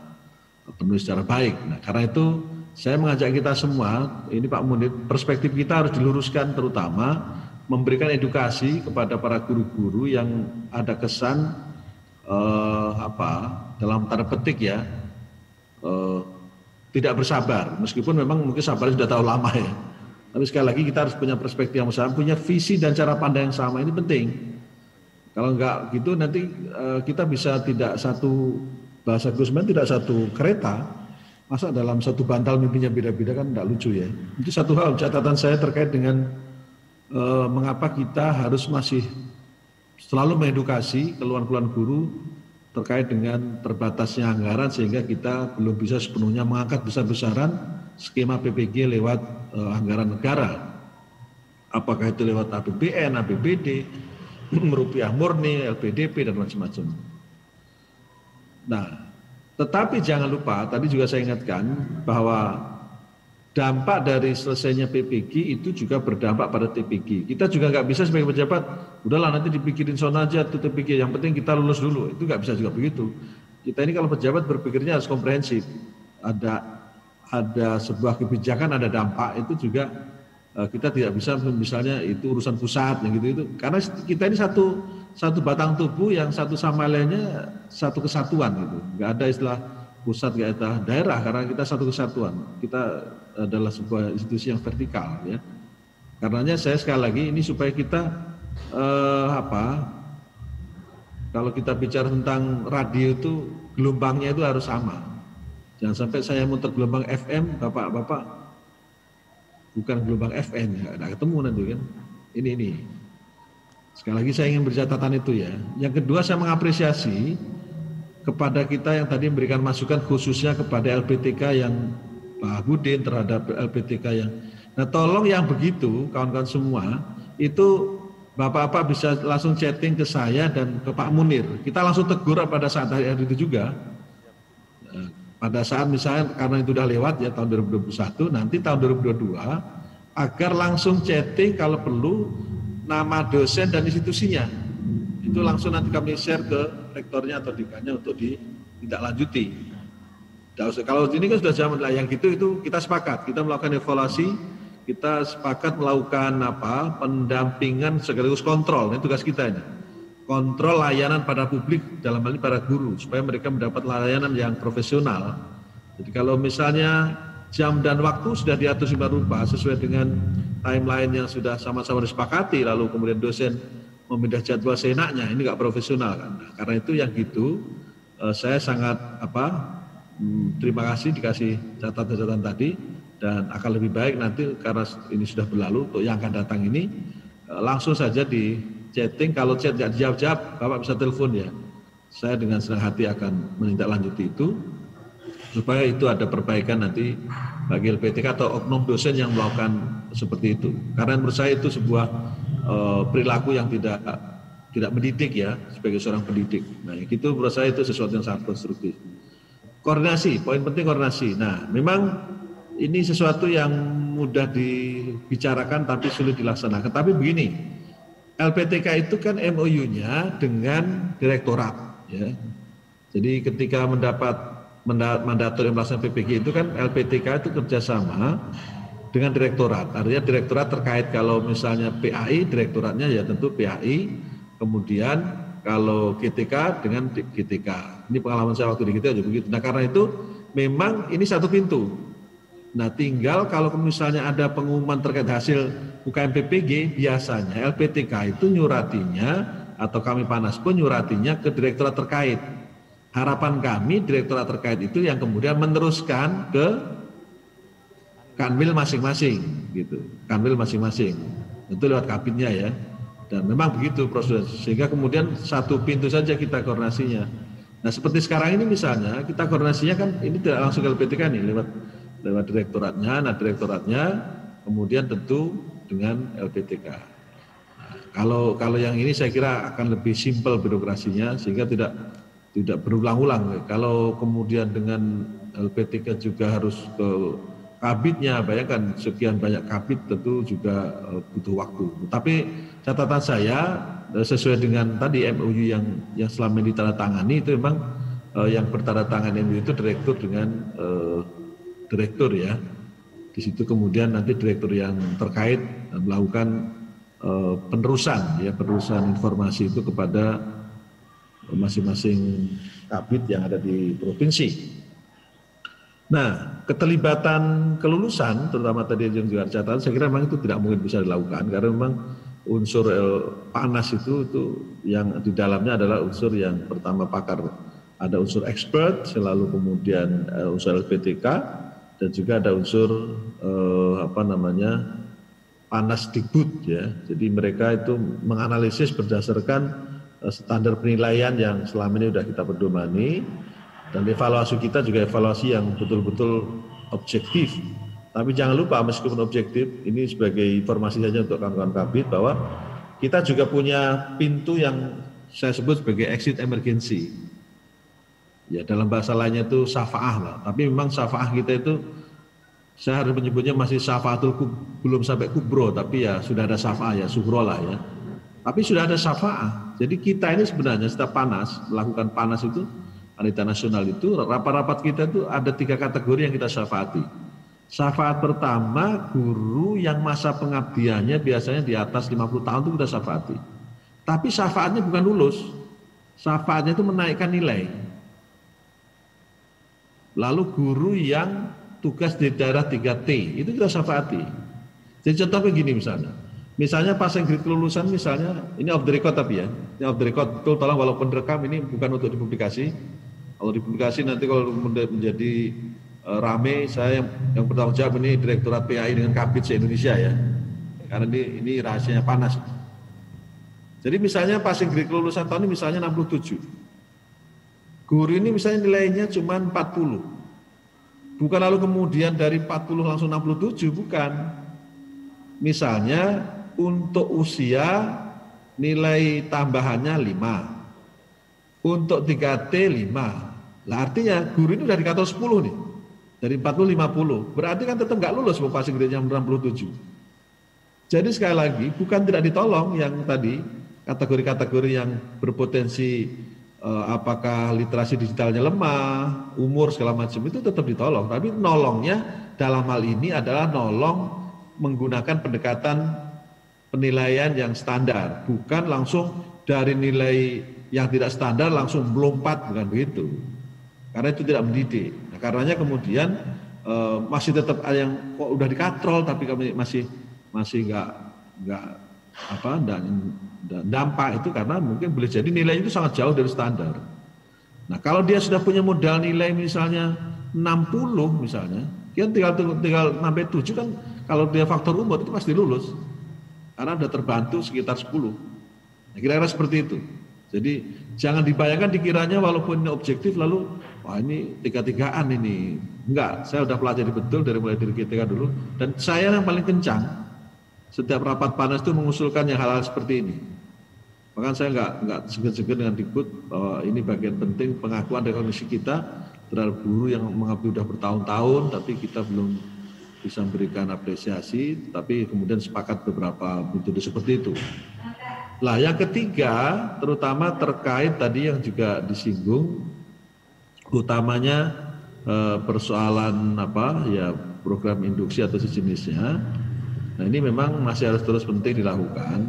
S3: penuhi secara baik. Nah, karena itu saya mengajak kita semua, ini Pak Munir, perspektif kita harus diluruskan, terutama memberikan edukasi kepada para guru-guru yang ada kesan dalam tanda petik ya tidak bersabar, meskipun memang mungkin sabarnya sudah tahu lama ya. Tapi sekali lagi kita harus punya perspektif yang sama, punya visi dan cara pandang yang sama, ini penting. Kalau enggak gitu nanti kita bisa tidak satu, bahasa Gusman tidak satu kereta, masa dalam satu bantal mimpinya beda-beda kan enggak lucu ya. Itu satu hal catatan saya terkait dengan mengapa kita harus masih selalu mengedukasi keluhan-keluhan guru terkait dengan terbatasnya anggaran, sehingga kita belum bisa sepenuhnya mengangkat besar-besaran skema PPG lewat anggaran negara. Apakah itu lewat APBN, APBD, rupiah murni, LPDP, dan macam-macam. Nah, tetapi jangan lupa, tadi juga saya ingatkan bahwa dampak dari selesainya PPG itu juga berdampak pada TPG. Kita juga nggak bisa sebagai pejabat, udahlah nanti dipikirin sono aja tuh TPG, yang penting kita lulus dulu. Itu nggak bisa juga begitu. Kita ini kalau pejabat berpikirnya harus komprehensif. Ada sebuah kebijakan, ada dampak, itu juga kita tidak bisa misalnya itu urusan pusat yang gitu itu, karena kita ini satu batang tubuh yang satu sama lainnya satu kesatuan gitu. Nggak ada istilah pusat, nggak ada daerah, karena kita satu kesatuan. Kita adalah sebuah institusi yang vertikal ya. Karenanya saya sekali lagi ini supaya kita kalau kita bicara tentang radio itu gelombangnya itu harus sama. Jangan sampai saya muter gelombang FM, bapak-bapak bukan gelombang FM, ya, nggak ketemu nanti kan. Ini. Sekali lagi saya ingin bercatatan itu ya. Yang kedua, saya mengapresiasi kepada kita yang tadi memberikan masukan khususnya kepada LPTK yang Pak Budin terhadap LPTK yang. Nah, tolong yang begitu kawan-kawan semua itu Bapak-bapak bisa langsung chatting ke saya dan ke Pak Munir. Kita langsung tegur pada saat hari itu juga. Pada saat misalnya karena itu sudah lewat ya tahun 2021, nanti tahun 2022 agar langsung chatting kalau perlu nama dosen dan institusinya. Itu langsung nanti kami share ke rektornya atau dekannya untuk ditindaklanjuti. Kalau ini kan sudah zaman yang gitu itu kita sepakat, kita melakukan evaluasi. Kita sepakat melakukan pendampingan sekaligus kontrol, ini tugas kita ini. Kontrol layanan pada publik dalam hal ini para guru supaya mereka mendapat layanan yang profesional. Jadi kalau misalnya jam dan waktu sudah diatur sedemikian rupa sesuai dengan timeline yang sudah sama-sama disepakati, lalu kemudian dosen memindah jadwal seenaknya, ini nggak profesional kan. Nah, karena itu yang gitu saya sangat terima kasih dikasih catatan-catatan tadi. Dan akan lebih baik nanti karena ini sudah berlalu untuk yang akan datang ini langsung saja di chatting. Kalau chat tidak dijawab, Bapak bisa telepon ya. Saya dengan senang hati akan menindaklanjuti itu supaya itu ada perbaikan nanti bagi LPTK atau oknum dosen yang melakukan seperti itu. Karena menurut saya itu sebuah perilaku yang tidak mendidik ya sebagai seorang pendidik. Nah itu menurut saya itu sesuatu yang sangat konstruktif. Koordinasi, poin penting koordinasi. Nah memang ini sesuatu yang mudah dibicarakan tapi sulit dilaksanakan. Tapi begini, LPTK itu kan MOU-nya dengan direktorat. Ya. Jadi ketika mendapat mandator yang melaksanakan PPG itu kan LPTK itu kerjasama dengan direktorat. Artinya direktorat terkait kalau misalnya PAI, direktoratnya ya tentu PAI. Kemudian kalau GTK dengan GTK. Ini pengalaman saya waktu di GTK juga begitu. Nah karena itu memang ini satu pintu. Nah tinggal kalau misalnya ada pengumuman terkait hasil UKM PPG, biasanya LPTK itu nyuratinya atau kami Panas pun nyuratinya ke direktorat terkait. Harapan kami direktorat terkait itu yang kemudian meneruskan ke kanwil masing-masing gitu. Kanwil masing-masing. Itu lewat kabinnya ya. Dan memang begitu proses sehingga kemudian satu pintu saja kita koordinasinya. Nah seperti sekarang ini misalnya kita koordinasinya kan ini tidak langsung ke LPTK nih lewat direktoratnya, nah direktoratnya kemudian tentu dengan LPTK. Nah, kalau yang ini saya kira akan lebih simpel birokrasinya sehingga tidak berulang-ulang. Kalau kemudian dengan LPTK juga harus ke kabitnya, bayangkan sekian banyak kabit tentu juga butuh waktu. Tapi catatan saya sesuai dengan tadi MOU yang selama ini ditandatangani itu memang yang bertandatangan MOU itu direktur dengan direktur ya. Di situ kemudian nanti direktur yang terkait melakukan penerusan informasi itu kepada masing-masing kabit yang ada di provinsi. Nah, keterlibatan kelulusan terutama tadi yang juga catatan saya kira memang itu tidak mungkin bisa dilakukan karena memang unsur Panas itu yang di dalamnya adalah unsur yang pertama pakar, ada unsur expert, selalu kemudian unsur LPTK dan juga ada unsur Panas Dikbud ya. Jadi mereka itu menganalisis berdasarkan standar penilaian yang selama ini sudah kita pedomani dan evaluasi kita juga evaluasi yang betul-betul objektif. Tapi jangan lupa meskipun objektif, ini sebagai informasi saja untuk kawan-kawan kabit bahwa kita juga punya pintu yang saya sebut sebagai exit emergency. Ya dalam bahasa lainnya itu syafaah lah. Tapi memang syafaah kita itu saya harus menyebutnya masih syafaatul belum sampai kubro, tapi ya sudah ada syafaah ya suhro lah ya. Tapi sudah ada syafaah. Jadi kita ini sebenarnya setiap Panas melakukan Panas itu panitia nasional itu rapat-rapat kita itu ada 3 kategori yang kita syafaati. Syafaat pertama guru yang masa pengabdiannya biasanya di atas 50 tahun itu kita syafaati. Tapi syafaatnya bukan lulus. Syafaatnya itu menaikkan nilai. Lalu guru yang tugas di daerah 3T itu kita syafaati. Jadi contohnya gini misalnya passing grade kelulusan misalnya, ini off the record tapi ya, ini off the record betul tolong walaupun direkam ini bukan untuk dipublikasi. Kalau dipublikasi nanti kalau menjadi rame saya yang bertanggung jawab ini Direktorat PAI dengan Kabit se-Indonesia ya. Karena ini rahasianya Panas. Jadi misalnya passing grade kelulusan tahun ini misalnya 67. Guru ini misalnya nilainya cuma 40. Bukan lalu kemudian dari 40 langsung 67, bukan. Misalnya untuk usia nilai tambahannya 5. Untuk 3T 5. Lah artinya guru ini udah dikator 10 nih. Dari 40 50. Berarti kan tetap nggak lulus mau passing grade-nya 67. Jadi sekali lagi bukan tidak ditolong yang tadi kategori-kategori yang berpotensi apakah literasi digitalnya lemah, umur segala macam itu tetap ditolong. Tapi nolongnya dalam hal ini adalah nolong menggunakan pendekatan penilaian yang standar, bukan langsung dari nilai yang tidak standar langsung melompat, bukan begitu. Karena itu tidak mendidik. Nah, karenanya kemudian masih tetap ada yang kok udah dikatrol tapi kami masih nggak dampak itu karena mungkin boleh jadi nilainya itu sangat jauh dari standar. Nah, kalau dia sudah punya modal nilai misalnya 60 misalnya, dia tinggal sampai 7 kan kalau dia faktor umur itu pasti lulus. Karena sudah terbantu sekitar 10. Nah, kira-kira seperti itu. Jadi jangan dibayangkan dikiranya walaupun ini objektif lalu wah ini 3-3an ini. Enggak, saya sudah pelajari betul dari mulai dari GTK dulu dan saya yang paling kencang setiap rapat panas itu mengusulkan yang hal-hal seperti ini. Bahkan saya enggak segan-segan dengan Dikbud bahwa ini bagian penting pengakuan rekognisi kita terhadap guru yang mengabdi sudah bertahun-tahun tapi kita belum bisa memberikan apresiasi, tapi kemudian sepakat beberapa metode seperti itu. Lah yang ketiga terutama terkait tadi yang juga disinggung utamanya persoalan program induksi atau sejenisnya. Nah ini memang masih harus terus penting dilakukan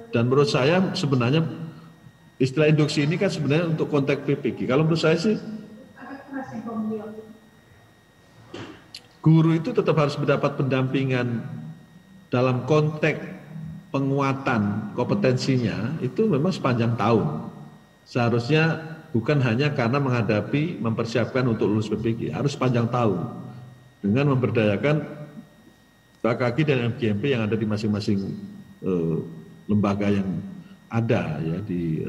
S3: dan menurut saya sebenarnya istilah induksi ini kan sebenarnya untuk konteks PPG. Kalau menurut saya sih guru itu tetap harus mendapat pendampingan dalam konteks penguatan kompetensinya itu memang sepanjang tahun. Seharusnya bukan hanya karena mempersiapkan untuk lulus PPG, harus sepanjang tahun dengan memberdayakan BKG dan MGMP yang ada di masing-masing lembaga yang ada ya di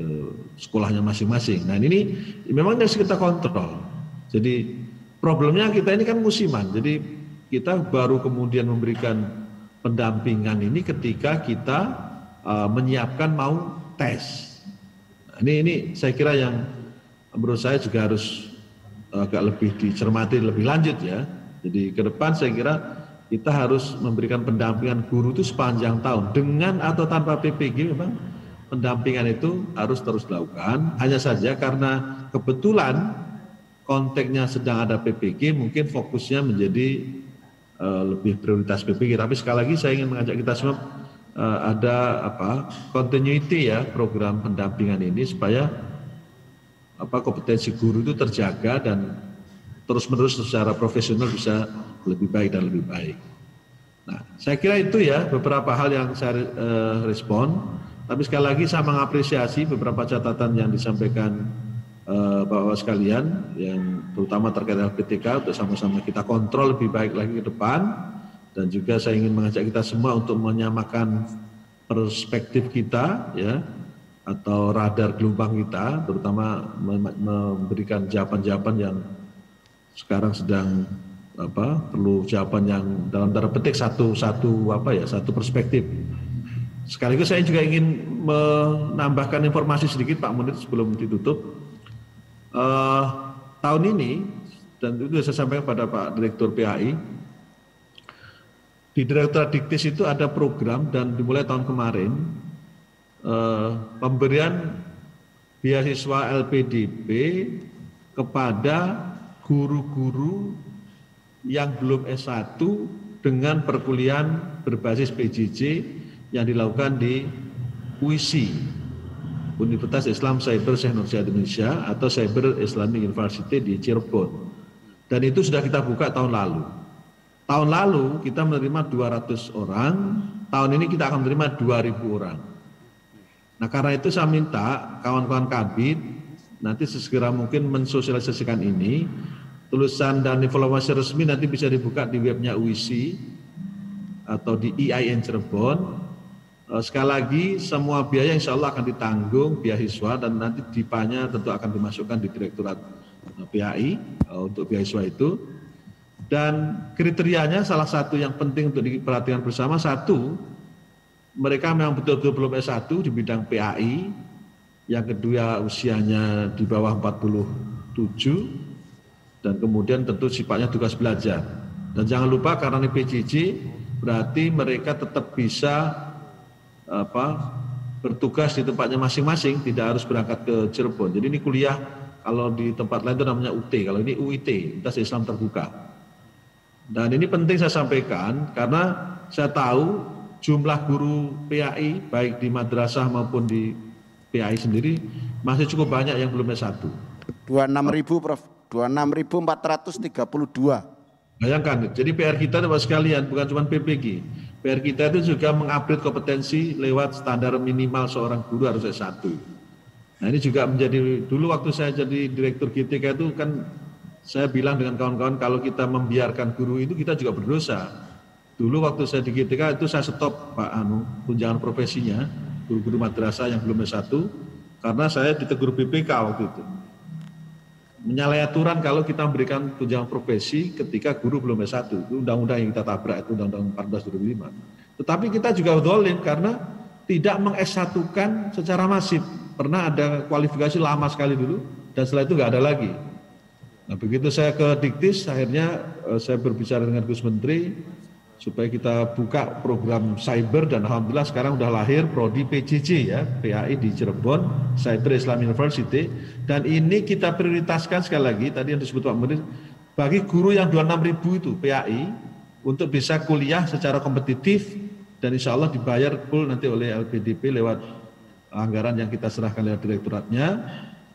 S3: sekolahnya masing-masing. Nah ini memang harus kita kontrol. Jadi problemnya kita ini kan musiman, jadi kita baru kemudian memberikan pendampingan ini ketika kita menyiapkan mau tes. Nah, ini saya kira yang menurut saya juga harus agak lebih dicermati lebih lanjut ya. Jadi ke depan saya kira kita harus memberikan pendampingan guru itu sepanjang tahun dengan atau tanpa PPG memang pendampingan itu harus terus dilakukan. Hanya saja karena kebetulan konteksnya sedang ada PPG mungkin fokusnya menjadi lebih prioritas PPG. Tapi sekali lagi saya ingin mengajak kita semua ada continuity ya program pendampingan ini supaya kompetensi guru itu terjaga dan terus-menerus secara profesional bisa lebih baik dan lebih baik. Nah, saya kira itu ya beberapa hal yang saya respon. Tapi sekali lagi saya mengapresiasi beberapa catatan yang disampaikan Bapak sekalian yang terutama terkait dengan PTK untuk sama-sama kita kontrol lebih baik lagi ke depan dan juga saya ingin mengajak kita semua untuk menyamakan perspektif kita ya atau radar gelombang kita terutama memberikan jawaban-jawaban yang sekarang sedang perlu jawaban yang dalam tanda petik satu perspektif. Sekaligus saya juga ingin menambahkan informasi sedikit Pak Munir sebelum ditutup. Tahun ini dan itu saya sampaikan pada Pak Direktur PAI di Direktorat Diktis itu ada program dan dimulai tahun kemarin pemberian beasiswa LPDP kepada guru-guru yang belum S1 dengan perkuliahan berbasis PJJ yang dilakukan di UISI Universitas Islam Cyber Technology Indonesia atau Cyber Islamic University di Cirebon. Dan itu sudah kita buka tahun lalu. Tahun lalu kita menerima 200 orang, tahun ini kita akan menerima 2.000 orang. Nah karena itu saya minta kawan-kawan Kabid nanti sesegera mungkin mensosialisasikan ini. Tulisan dan informasi resmi nanti bisa dibuka di webnya UISI atau di IAIN Cirebon. Sekali lagi semua biaya insya Allah akan ditanggung beasiswa dan nanti DIPA-nya tentu akan dimasukkan di Direktorat PAI untuk beasiswa itu. Dan kriterianya salah satu yang penting untuk diperhatikan bersama, satu mereka memang betul-betul belum S1 di bidang PAI, yang kedua usianya di bawah 47, dan kemudian tentu sifatnya tugas belajar. Dan jangan lupa karena ini PJJ, berarti mereka tetap bisa bertugas di tempatnya masing-masing, tidak harus berangkat ke Cirebon. Jadi ini kuliah kalau di tempat lain itu namanya UT, kalau ini UIT, Universitas Islam Terbuka. Dan ini penting saya sampaikan karena saya tahu jumlah guru PAI baik di madrasah maupun di PAI sendiri masih cukup banyak yang belum S1.
S1: 26.000 Prof, 26.432.
S3: Bayangkan, jadi PR kita Bapak sekalian bukan cuma PPG. PR kita itu juga mengupgrade kompetensi lewat standar minimal seorang guru harus S1. Nah ini juga menjadi, dulu waktu saya jadi direktur GTK itu kan saya bilang dengan kawan-kawan kalau kita membiarkan guru itu kita juga berdosa. Dulu waktu saya di GTK itu saya stop Pak tunjangan profesinya guru-guru madrasah yang belum S1 karena saya ditegur BPK waktu itu. Menyalahi aturan kalau kita memberikan tunjangan profesi ketika guru belum S1. Itu undang-undang yang kita tabrak, itu undang-undang 14 2005. Tetapi kita juga zalim karena tidak meng-S1-kan secara masif. Pernah ada kualifikasi lama sekali dulu dan setelah itu nggak ada lagi. Nah begitu saya ke Diktis akhirnya saya berbicara dengan Gus Menteri supaya kita buka program cyber dan alhamdulillah sekarang udah lahir prodi PJJ ya, PAI di Cirebon, Cyber Islam University, dan ini kita prioritaskan sekali lagi tadi yang disebut Pak Menteri bagi guru yang 26.000 itu PAI untuk bisa kuliah secara kompetitif dan insya Allah dibayar full nanti oleh LPDP lewat anggaran yang kita serahkan lewat direktoratnya.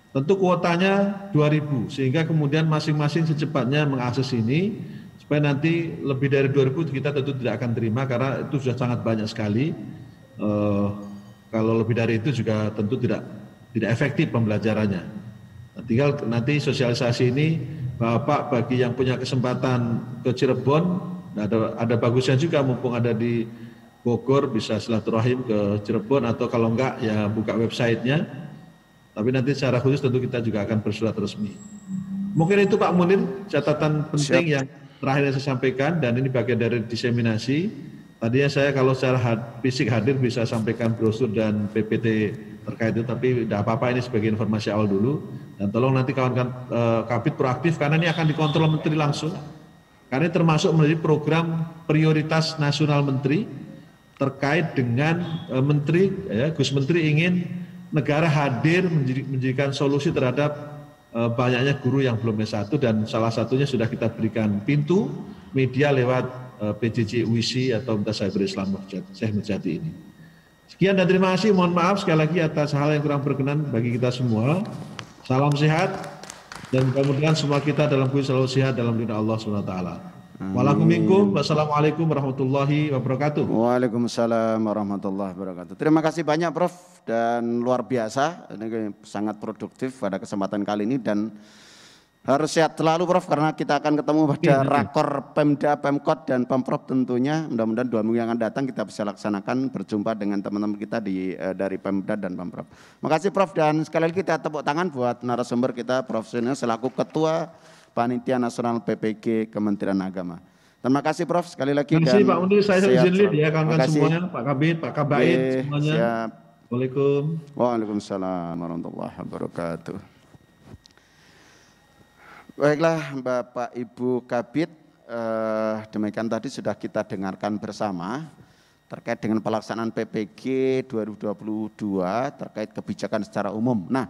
S3: Tentu kuotanya 2.000 sehingga kemudian masing-masing secepatnya mengakses ini. Supaya nanti lebih dari 2.000 kita tentu tidak akan terima karena itu sudah sangat banyak sekali. Kalau lebih dari itu juga tentu tidak efektif pembelajarannya. Nah, tinggal nanti sosialisasi ini Bapak bagi yang punya kesempatan ke Cirebon, ada bagusnya juga mumpung ada di Bogor bisa silaturahim ke Cirebon atau kalau enggak ya buka websitenya. Tapi nanti secara khusus tentu kita juga akan bersurat resmi. Mungkin itu Pak Munir catatan penting yang terakhir yang saya sampaikan dan ini bagian dari diseminasi. Tadinya saya kalau secara fisik hadir bisa sampaikan brosur dan PPT terkait itu, tapi tidak apa-apa ini sebagai informasi awal dulu. Dan tolong nanti kawan-kawan Kabid proaktif karena ini akan dikontrol Menteri langsung. Karena ini termasuk menjadi program prioritas nasional Menteri terkait dengan Menteri, ya, Gus Menteri ingin negara hadir menjadikan solusi terhadap banyaknya guru yang belum S1 dan salah satunya sudah kita berikan pintu media lewat PJJ UISI atau Universitas Cyber Islam Syekh Nurjati ini. Sekian dan terima kasih, mohon maaf sekali lagi atas hal yang kurang berkenan bagi kita semua. Salam sehat dan mudah-mudahan semua kita dalam kuis selalu sehat dalam lindungan Allah SWT. Waalaikumsalam, wassalamualaikum warahmatullahi wabarakatuh.
S1: Waalaikumsalam warahmatullahi wabarakatuh. Terima kasih banyak Prof dan luar biasa, ini sangat produktif pada kesempatan kali ini dan harus sehat selalu Prof karena kita akan ketemu pada rakor Pemda, Pemkot dan Pemprov tentunya. Mudah-mudahan 2 minggu yang akan datang kita bisa laksanakan berjumpa dengan teman-teman kita dari Pemda dan Pemprov. Makasih Prof dan sekali lagi kita tepuk tangan buat narasumber kita Prof Sunil selaku Ketua Panitia Nasional PPG Kementerian Agama. Terima kasih Prof sekali lagi.
S3: Terima kasih Pak Undi, saya izin lead ya kawan-kawan semuanya, Pak Kabid, Pak Kabaid semuanya.
S1: Siap.
S3: Waalaikumsalam.
S1: Waalaikumsalam warahmatullahi wabarakatuh. Baiklah Bapak Ibu Kabid, demikian tadi sudah kita dengarkan bersama terkait dengan pelaksanaan PPG 2022 terkait kebijakan secara umum. Nah,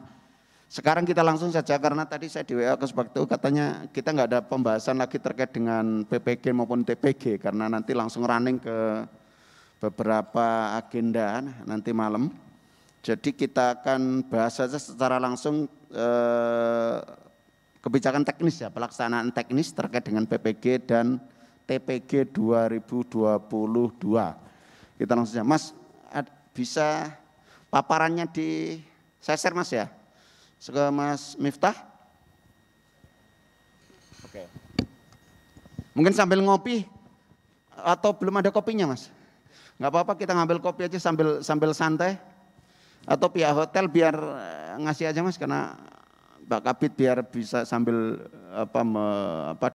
S1: sekarang kita langsung saja karena tadi saya di WA ke waktu katanya kita nggak ada pembahasan lagi terkait dengan PPG maupun TPG karena nanti langsung running ke beberapa agenda nanti malam. Jadi kita akan bahas saja secara langsung kebijakan teknis ya, pelaksanaan teknis terkait dengan PPG dan TPG 2022. Kita langsung saja, Mas bisa paparannya di saya share Mas ya. Ke Mas Miftah. Oke. Mungkin sambil ngopi atau belum ada kopinya Mas? Enggak apa-apa kita ngambil kopi aja sambil santai. Atau pihak hotel biar ngasih aja Mas karena Pak Kabid biar bisa sambil